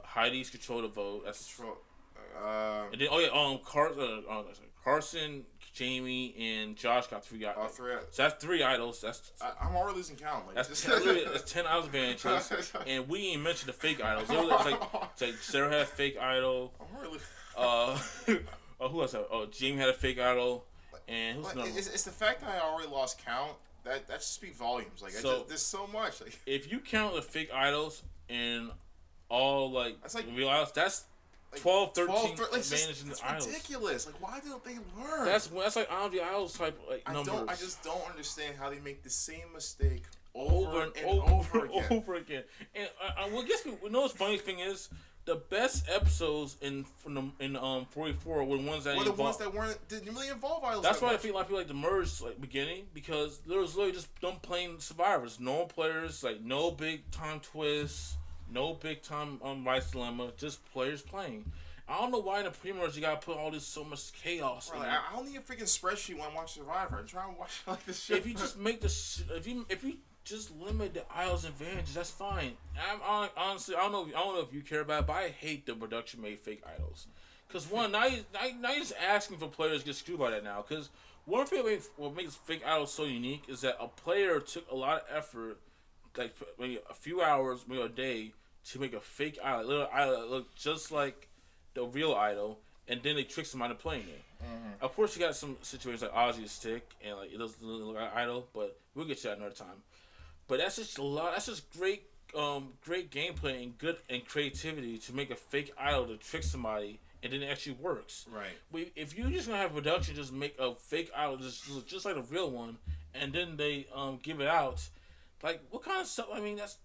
Heidi's control the vote. That's control. And then Carson, Jamie, and Josh got 3 idols. So that's 3 idols. I'm already losing count. Like, that's 10 idols advantages, and we didn't mention the fake idols. It's like Sarah had a fake idol. Who else? Jamie had a fake idol, and who's another? It's the fact that I already lost count. That just speaks volumes. Like there's so much. Like if you count the fake idols and all that's like real idols, that's 12, 13 advantages in the idols. It's ridiculous. Like, why don't they learn? That's like Isle of the Idols type numbers. I just don't understand how they make the same mistake over again. And well, I guess we know the funny thing is the best episodes in 44 were the ones that didn't really involve idols. That's why I feel like people like the merge beginning because there was literally just them playing survivors, no players, like no big time twists. No big time Rice Dilemma, just players playing. I don't know why in the pre-merge you gotta put all this so much chaos. Bro, I don't need a freaking spreadsheet when I watch Survivor. I'm trying to watch like this shit. If you just make if you just limit the idols advantages, that's fine. Honestly, I don't know if you care about it, but I hate the production made fake idols. Cause one, now you're just asking for players to get screwed by that now. Cause One thing what makes Fake Idol so unique is that a player took a lot of effort, like maybe a few hours, maybe a day, to make a fake idol, a little idol that looked just like the real idol, and then they trick somebody into playing it. Mm-hmm. Of course, you got some situations like Ozzy's stick and like it doesn't look like idol, but we'll get to that another time. But that's just a lot. That's just great gameplay and good and creativity to make a fake idol to trick somebody, and then it actually works. Right. If you just gonna have production just make a fake idol just like a real one, and then they give it out, like what kind of stuff? I mean, that's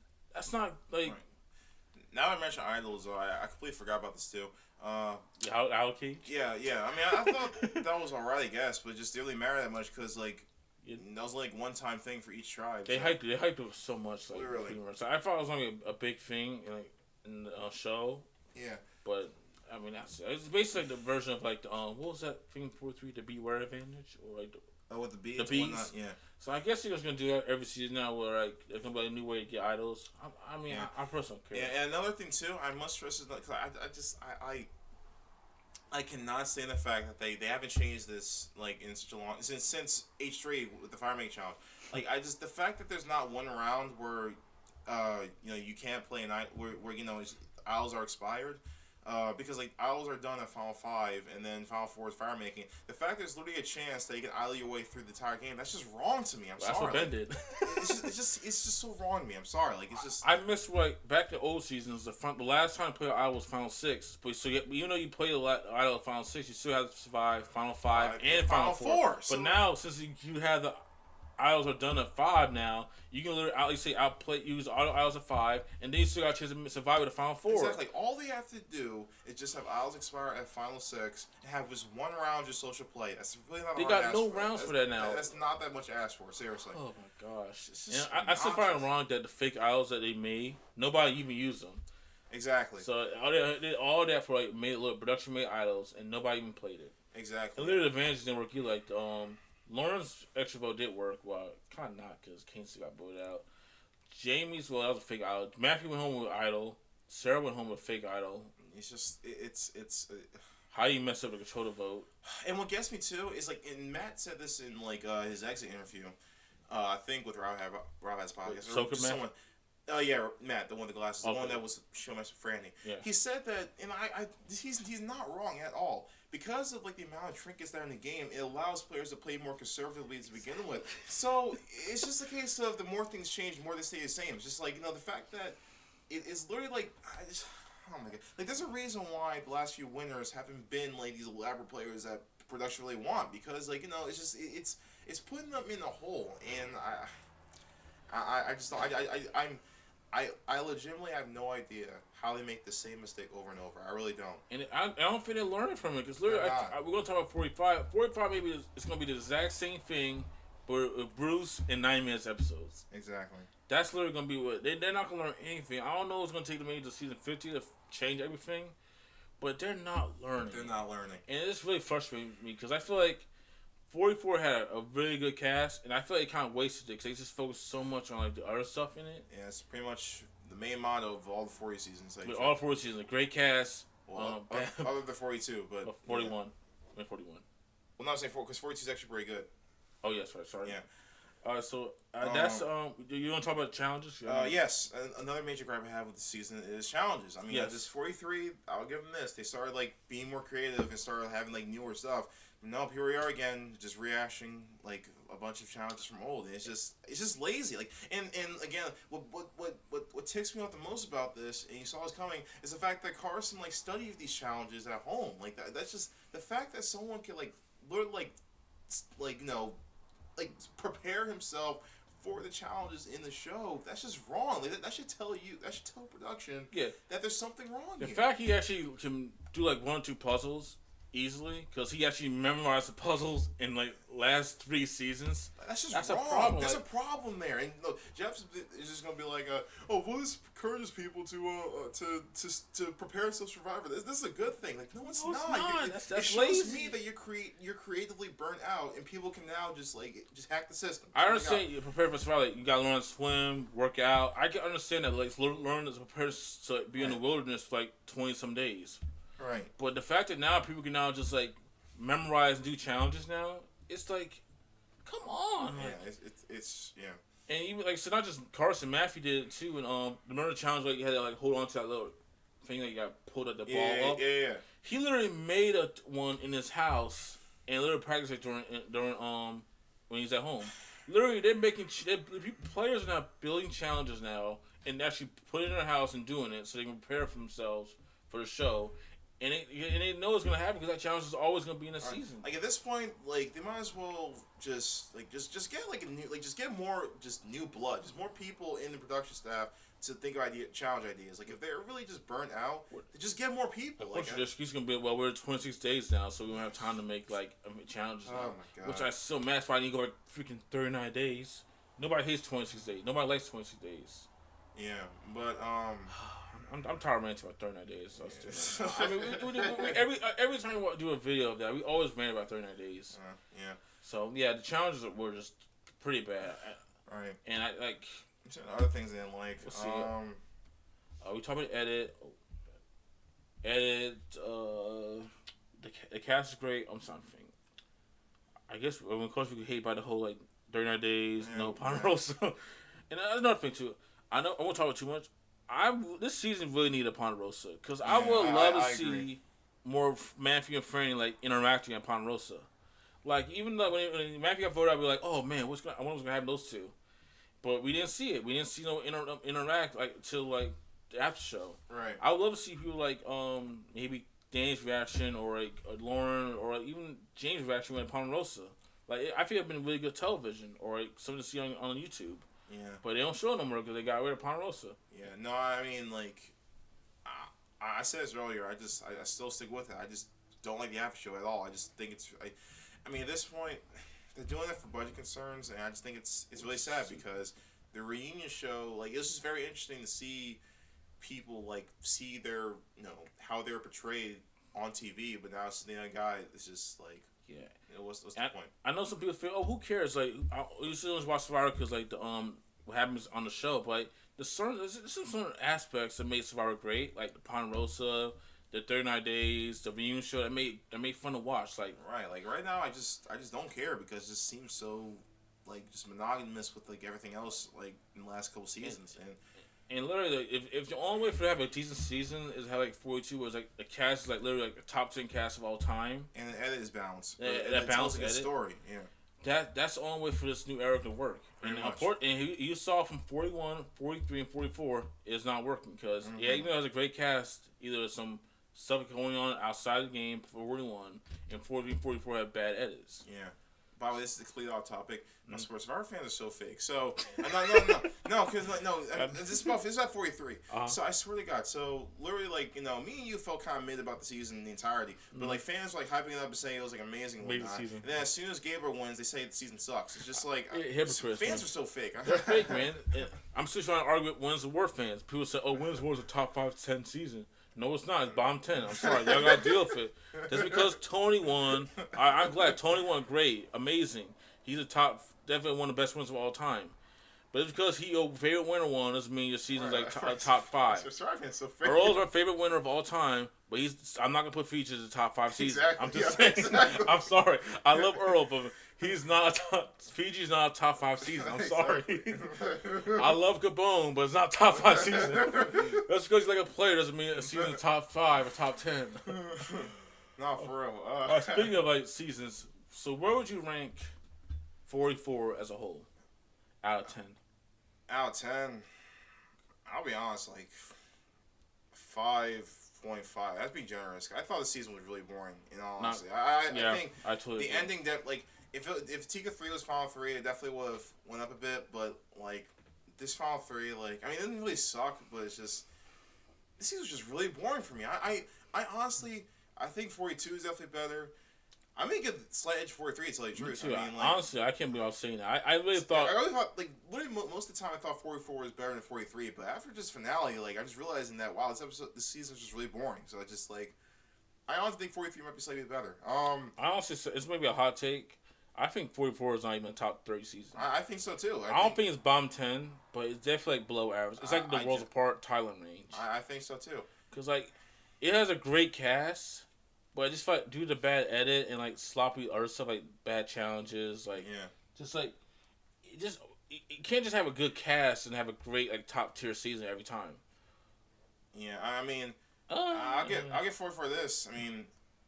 not like. Right. Now I mentioned idols, I completely forgot about this too. Owl Cage? Yeah. I mean, I thought that was alright, I guess, but it just didn't really matter that much because like that was like one time thing for each tribe. They hyped it so much. Like, literally. So I thought it was gonna be a big thing in the show. Yeah. But I mean, it's basically like the version of like the what was that thing 4-3, the Beware Advantage, or like with the bees. The bees. Yeah. So I guess he was gonna do that every season now, where like there's gonna be a new way to get idols. I mean, Yeah. I personally don't care. Yeah, and another thing too, I must stress is because I cannot stand the fact that they haven't changed this like in such a long since H3 with the Fire Making Challenge. Like the fact that there's not one round where you can't play an where owls are expired. Because like owls are done at Final 5 and then Final 4 is fire making. The fact there's literally a chance that you can idle your way through the entire game, that's just wrong to me. That's sorry. That's what Ben did. it's just so wrong to me. I'm sorry. Like it's just. I miss like back to old seasons. The last time I played idle was Final 6. But so even though you played idle at Final 6, you still have to survive Final 5 and Final 4. So but now since you have the idols are done at 5 now, you can literally use auto idols at 5, and then you still got a chance to survive with the Final 4. Exactly. All they have to do is just have idols expire at Final 6 and have just one round just social play. That's really not. They got no rounds for that now. That's not that much to ask for. Seriously. Oh my gosh! And I still find it wrong that the fake idols that they made, nobody even used them. Exactly. So all that for like production made idols, and nobody even played it. Exactly. And literally the advantage didn't work. You like Lauren's extra vote did work, well, kind of not because Kane still got voted out. Jamie's, well, that was a fake idol. Matthew went home with idol. Sarah went home with fake idol. It's just it's. How you mess up the control the vote? And what gets me too is like, and Matt said this in like his exit interview. I think with Rob has podcast. Soka Matt? Someone. Oh yeah, Matt, the one with the glasses, the one that was showing us Franny. Yeah. He said that, and he's not wrong at all. Because of like the amount of trinkets that are in the game, it allows players to play more conservatively to begin with. So it's just a case of the more things change, the more they stay the same. It's just like the fact that it's literally like oh my god, like there's a reason why the last few winners haven't been like these elaborate players that production really want, because like it's just it's putting them in a hole, and I just don't, I legitimately have no idea how they make the same mistake over and over. I really don't. And I don't think they're learning from it, because literally, we're going to talk about 45. 45 maybe it's going to be the exact same thing, but with Bruce in 9 minutes episodes. Exactly. That's literally going to be what they're not going to learn anything. I don't know what's going to take them maybe to season 50 to change everything, but they're not learning. They're not learning. And it's really frustrating me, because I feel like 44 had a really good cast, and I feel like it kind of wasted it because they just focused so much on like the other stuff in it. Yeah, it's pretty much the main motto of all the 40 seasons. With all 40 seasons, a great cast. Well, other than 42, but 41. Yeah. I mean 41. Well, not saying 4 because 42 is actually pretty good. Oh yes, right. Sorry. Yeah. All right, so that's you want to talk about challenges? Yes. Another major gripe I have with the season is challenges. I mean, this 43, I'll give them this. They started like being more creative and started having like newer stuff. No, here we are again, just rehashing like a bunch of challenges from old. And it's just lazy. Like, and again, what ticks me off the most about this, and you saw this coming, is the fact that Carson like studied these challenges at home. Like that's just the fact that someone can like learn like prepare himself for the challenges in the show. That's just wrong. Like, that should tell production that there's something wrong. The fact he actually can do like 1 or 2 puzzles easily, because he actually memorized the puzzles in like last 3 seasons. That's wrong. A problem. There's a problem there, and look, Jeff is just gonna be like, well, this encourages people to prepare themselves for Survivor. This is a good thing. Like, no, it's not. That's it shows lazy. me that you're creatively burnt out, and people can now just hack the system. I understand you're prepared for Survivor. Like, you gotta learn how to swim, work out. I can understand that. Like, learn to prepare to be in the wilderness for like 20 some days. Right. But the fact that now people can now just like memorize and do challenges now, it's like, come on. Yeah, Like, it's yeah. and even like so, not just Carson Matthew did it too. And remember the challenge like you had to like hold on to that little thing that you got pulled at the ball up. Yeah. He literally made one in his house and literally practiced it during when he's at home. Literally, players are now building challenges now and actually putting it in their house and doing it so they can prepare for themselves for the show. And they know it's gonna happen because that challenge is always gonna be in the season. Like at this point, like they might as well just get like a new just get more new blood, just more people in the production staff to think of challenge ideas. Like if they're really just burnt out, just get more people. Of course, excuse gonna be we're 26 days now, so we don't have time to make like challenges. Oh now, my god! Which I still mad why I need to go like freaking 39 days. Nobody hates 26 days. Nobody likes 26 days. Yeah, but I'm tired of ranting about 39 days. So I mean, every time we do a video of that, we always rant about 39 days. Yeah. So yeah, the challenges were just pretty bad. Right. And I like. Other things I didn't like. Let's see. We talked about edit. The cast is great. I'm sorry. I guess of course we could hate by the whole like 39 days, no Ponderosa, and that's another thing too. I know I won't talk about too much. This season really needed a Ponderosa because I would love to see more Matthew and Franny like interacting at Ponderosa. Like even though when Matthew got voted, I'd be like, oh man, I wonder what's gonna happen to those two. But we didn't see it. We didn't see no interact like till like the after show. Right. I would love to see people like maybe Danny's reaction or like Lauren or like, even James' reaction when Ponderosa. Like I feel it's been really good television or like something to see on YouTube. Yeah. But they don't show it no more because they got rid of Ponderosa. Yeah. No, I mean like, I said this earlier. I still stick with it. I just don't like the after show at all. I just think it's. I mean at this point. They're doing that for budget concerns, and I just think it's really sad because the reunion show, like, it was just very interesting to see people, like, see their, how they're portrayed on TV, but now it's the young guy, it's just, like, what's the point? I know some people feel, oh, who cares? Like, you still just watch Survivor because, like, what happens on the show, but, like, there's some certain aspects that made Survivor great, like the Ponderosa, the 39 days, the reunion show that made fun to watch. Like right now, I just don't care because it just seems so like just monogamous with like everything else like in the last couple seasons. And literally, like, if the only way for to have a decent season is how like 42 was like the cast is like literally like the top 10 cast of all time, and the edit is balanced. That balanced edit story, yeah. That's the only way for this new era to work. And you saw from 41, 43, and 44 it's not working because even though it has a great cast, either there's some stuff going on outside the game for 41 and 43 and 44 have bad edits. Yeah. By the way, this is a completely off topic. My Survivor fans are so fake. So because this is about 43. So I swear to God, so literally like me and you felt kind of mid about the season in the entirety, but like fans were like hyping it up and saying it was like amazing and whatnot. And then as soon as Gabriel wins, they say the season sucks. It's just like fans are so fake. They're fake, man. I'm still trying to argue with Wins of War fans. People say, "Oh, Wins of War is a top 5 to 10 season." No, it's not. It's bottom 10. I'm sorry. Y'all got to deal with it. Just because Tony won, I'm glad. Tony won great. Amazing. He's definitely one of the best winners of all time. But it's because your favorite winner won doesn't mean your season's like top 5. Earl's our favorite winner of all time, but I'm not going to put Features in the top 5 seasons. Exactly. I'm just saying. Exactly. I'm sorry. I love Earl, but he's not Fiji's not a top 5 season. I'm sorry. I love Gabon, but it's not top 5 season. That's because he's like a player doesn't mean a season top 5 or top 10. No, for real. Speaking of like seasons, so where would you rank 44 as a whole out of 10? Out of 10, I'll be honest, like 5.5. That'd be generous. I thought the season was really boring. In all honesty, I think the ending that like. If Tika 3 was Final 3, it definitely would have went up a bit, but, like, this Final 3, like, I mean, it didn't really suck, but it's just, this season was just really boring for me. I honestly, I think 42 is definitely better. I'm going to give slight edge 43 to tell you the truth. Me too. I mean, like, honestly, I can't believe I was saying that. I really thought, like, literally most of the time I thought 44 was better than 43, but after just finale, like, I'm just realizing that, wow, this season was just really boring, so I just, like, I honestly think 43 might be slightly better. I honestly, it's maybe a hot take. I think 44 is not even a top 30 season. I think so too. I don't think it's bottom 10, but it's definitely like below average. It's like the Worlds Apart Thailand range. I think so too. Because like, it has a great cast, But I just felt like, due to the bad edit and like sloppy other stuff, like bad challenges, like Yeah. just like it just you can't just have a good cast and have a great like top tier season every time. Yeah, I mean, Uh, I'll get 40 for this. I mean,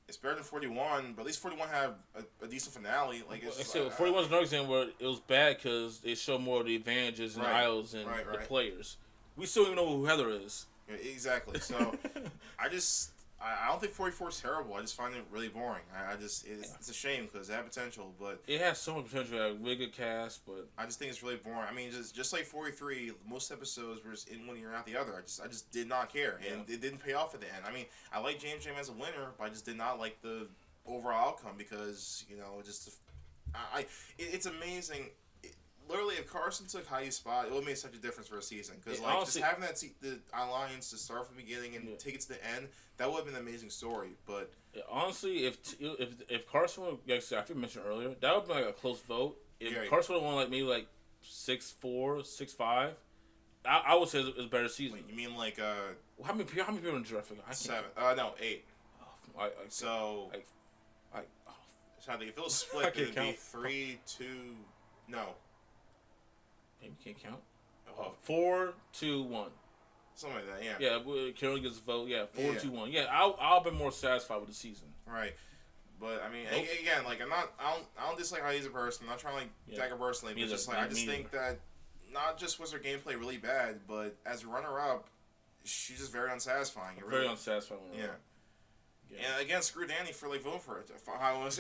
it's better than 41, but at least 41 had a decent finale. Like it's just, 41 is another example where it was bad because they show more of the advantages and Right. aisles and Right, the right. players. We still don't even know who Heather is. yeah, exactly. So I don't think 44 is terrible. I just find it really boring. It's a shame because it had potential, but It has so much potential. It had a really good cast, but I just think it's really boring. I mean, just like 43, most episodes were just in one ear out the other. I just did not care, and it didn't pay off at the end. I mean, I like James Jam as a winner, but I just did not like the overall outcome because it's amazing. Literally, if Carson took Heidi's spot, it would make such a difference for a season. Because like honestly, just having the alliance to start from the beginning and take it to the end, that would have been an amazing story. But honestly, if Carson would, like I think I mentioned earlier, that would be like a close vote. If Yeah. Carson would have won like maybe like 6-4, 6-5, I would say it's a better season. wait, you mean like How many people in the draft? I can't. 7? No, 8. So oh, so I think if it was I split, can't it'd be count. 3-2. No, maybe you can't count. Oh. 4-2-1. Something like that. Yeah. Yeah, Carolyn gets a vote. Yeah, 4-2-1. Yeah. Yeah, I'll be more satisfied with the season. Right. But I mean, Nope. again, like I don't dislike how he's a person. I'm not trying to like tag her personally, but just like I just think that not just was her gameplay really bad, but as a runner up, she's just very unsatisfying. Very unsatisfying. Yeah. Yeah. And again, screw Danny for like voting for it. I'm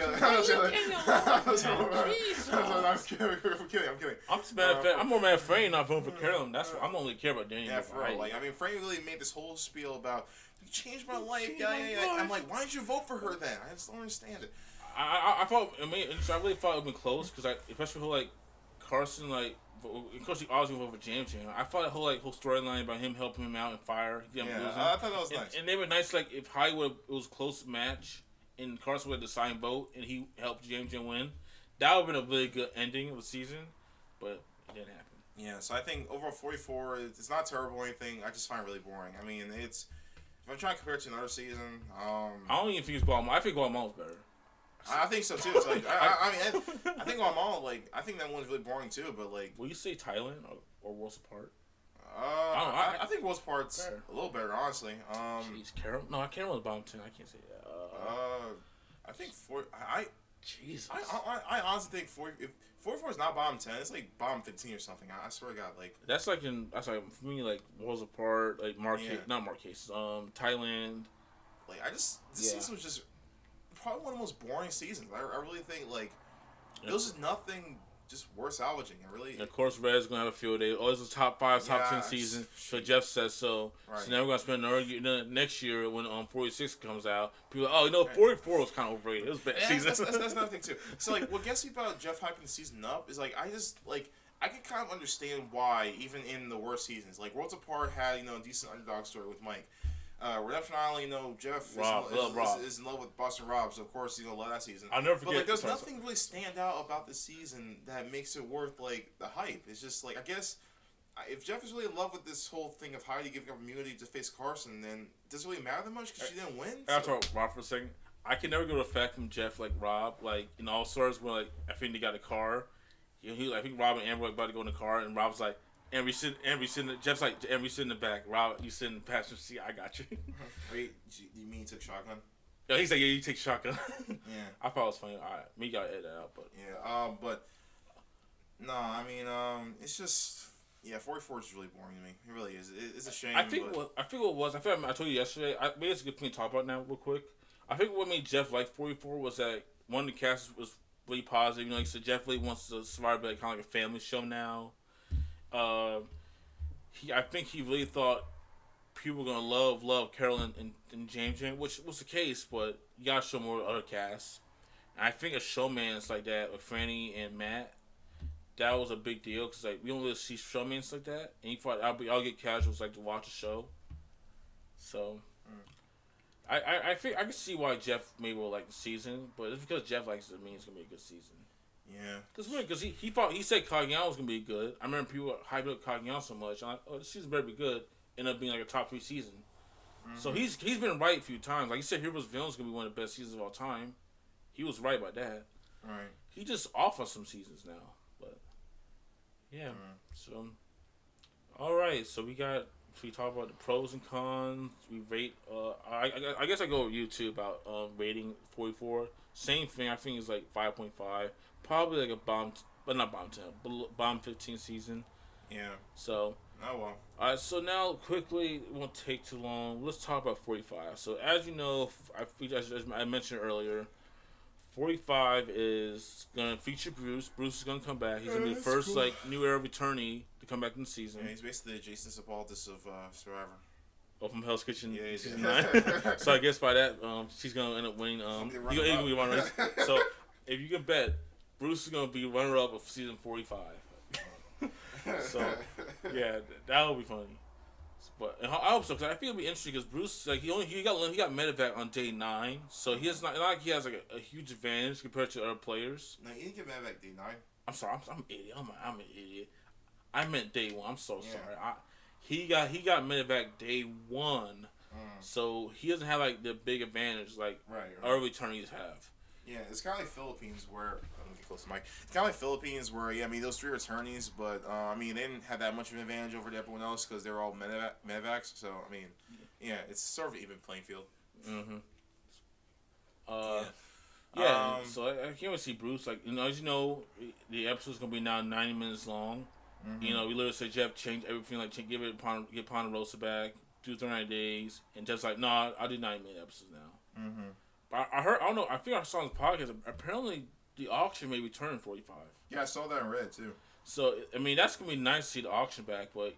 kidding. I'm just mad at I'm more mad at Franny not voting for Carolyn. That's what I'm only care about Danny. Yeah, for real. Like I mean, Frank really made this whole spiel about you changed my life. Yeah. I'm like, why did you vote for her then? I just don't understand it. I thought. I mean, I really thought it would be close because especially who like Carson like. Of course, he always voted for James. I thought the whole storyline about him helping him out and fire. Yeah, I thought that was nice. And they were nice. Like if Hollywood it was a close match and Carson would decide vote and he helped James win, that would have been a really good ending of the season. But it didn't happen. Yeah, so I think overall 44, it's not terrible or anything. I just find it really boring. I mean, if I'm trying to compare it to another season, I don't even think it's Guatemala. I think Guatemala's better. I think so too. It's like I think Guatemala, like I think that one's really boring too. But like, will you say Thailand or Worlds Apart? I think Worlds Apart's better. A little better, honestly. Jeez, Carol. No, Carol was bottom 10. I can't say that. I think Jesus. I honestly think 44 is not bottom 10. It's like bottom 15 or something. I swear to God, like that's like for me like Worlds Apart, like not Marquez, Thailand. Like this season was just probably one of the most boring seasons. I really think like there was just nothing just worth salvaging. And of course, Red's gonna have a field day. Oh, it's a top 5, top 10 season. So Jeff says so. Right. So now we're gonna spend another year, next year when 46 comes out. People are like, 44 was kind of overrated. It was a bad season. That's another thing too. So like, what gets me about Jeff hyping the season up is like I can kind of understand why even in the worst seasons, like Worlds Apart had a decent underdog story with Mike. Redemption Island, Jeff is in love with Boston Rob, so of course he's gonna love that season. I'll never forget. But like, there's nothing really stand out about the season that makes it worth like the hype. It's just like I guess if Jeff is really in love with this whole thing of Heidi giving up immunity to face Carson, then it doesn't really matter that much because she didn't win. I'll talk Rob for a second. I can never go to fact from Jeff like Rob, like in All Stars when like I think they got a car. I think Rob and Amber were about to go in the car, and Rob's like. Amber sitting. Jeff's like, Amber, you sit in the back. Rob, you sit in the passenger seat. I got you. Wait, you mean he took shotgun? Yeah, he's like, yeah, you take shotgun. Yeah. I thought it was funny. All right, me gotta edit that out, but yeah. But no, I mean, it's just 44 is really boring to me. It really is. It's a shame. I think what was. I told you yesterday. Maybe it's a good thing to talk about now, real quick. I think what made Jeff like 44 was that one of the casts was really positive. He said Jeff Lee wants to survive, but kind of like a family show now. I think he really thought people were gonna love Carolyn and James, which was the case, but you gotta show more other casts. And I think a showmans like that with Franny and Matt, that was a big deal because like we don't really see showmans like that, and he thought I'll get casuals like to watch a show. So, I think I can see why Jeff maybe will like the season, but it's because Jeff likes it. It means it's gonna be a good season. Yeah. Because he said Caggiano was going to be good. I remember people hyping up Caggiano so much. I'm like, oh, this season better be good. Ended up being like a top 3 season. So he's been right a few times. Like you said, Heroes Villains gonna be one of the best seasons of all time. He was right about that. Right. He just off on some seasons now, but yeah. So all right, so we talk about the pros and cons. We rate. I guess I go with you too about rating 44. Same thing. I think it's like 5.5. Probably like a bomb, but not bomb 10, but bomb 15 season. Yeah. So. Oh well. All right. So now quickly, it won't take too long. Let's talk about 45. So as you know, as I mentioned earlier, 45 is gonna feature Bruce. Bruce is gonna come back. He's gonna be the first like new era returnee to come back in the season. Yeah, he's basically the Jason Sepultis of Survivor. Oh, from Hell's Kitchen, Yeah, season 9. So I guess by that, she's gonna end up winning. He's gonna be runner. So if you can bet, Bruce is gonna be runner up of season 45. So yeah, that would be funny. But I hope so, because I feel it'll be interesting because Bruce, like he got medevac on day 9, so he has not like he has like a huge advantage compared to other players. No, he didn't get medevac day 9. I'm sorry, I'm an idiot. I'm an idiot. I meant day 1. I'm so Yeah. sorry. He got medevac day 1, so he doesn't have like the big advantage like other returnees have. Yeah, it's kind of like Philippines where let me get close to Mike. It's kind of like Philippines where I mean those 3 returnees, but I mean they didn't have that much of an advantage over everyone else because they're all medevacs. So I mean, yeah, it's sort of an even playing field. Yeah. So I can't wait to see Bruce. Like as you know, the episode's gonna be now 90 minutes long. We literally say Jeff change everything, like get Ponderosa back, do 39 days, and Jeff's like, nah, I'll do 90-minute episodes now. But I heard, I don't know, I think I saw on the podcast. Apparently, the auction may return in 45. Yeah, I saw that in Reddit too. So I mean, that's gonna be nice to see the auction back. But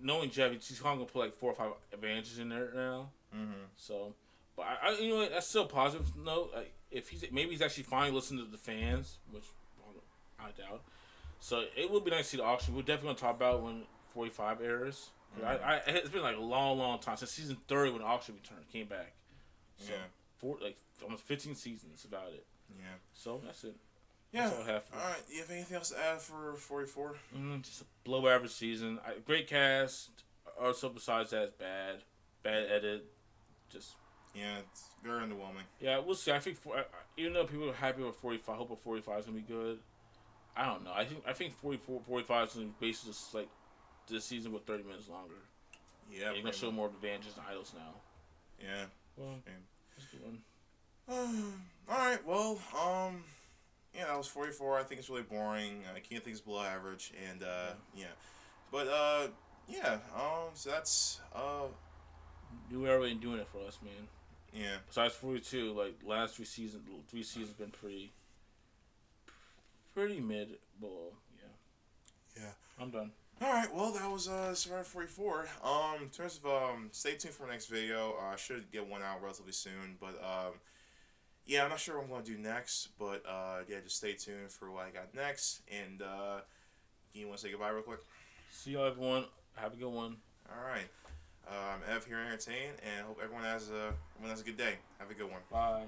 knowing Jeff, he's probably gonna put like 4 or 5 advantages in there now. So, but I you know what, that's still a positive note. Like if he's actually finally listening to the fans, which I doubt. So it would be nice to see the auction. We're definitely gonna talk about when 45 airs. It's been like a long time since season 30 when the auction came back. So almost 15 seasons about it. Yeah. So that's it. Yeah. That's all I have for all right. You have anything else to add for 44? Just a below average season. Great cast. Also, besides that, it's bad edit. Just it's very underwhelming. Yeah, we'll see. I think even though people are happy with 45, I hope 45 is gonna be good. I don't know. I think 45 is gonna be basically just like this season with 30 minutes longer. Yeah. You're gonna show more advantages than idols now. Yeah. Well, that's a good one. All right. Well, yeah, that was 44. I think it's really boring. I can't think it's below average, and yeah, but yeah. So that's New era ain't doing it for us, man. Yeah. Besides 42, like last 3 seasons been pretty mid below. Yeah. I'm done. All right. Well, that was Survivor 44. In terms of stay tuned for my next video. I should get one out relatively soon, but yeah, I'm not sure what I'm gonna do next, but yeah, just stay tuned for what I got next. And you want to say goodbye real quick? See y'all, everyone. Have a good one. All right. I'm Ev here, Entertain, and hope everyone has a good day. Have a good one. Bye.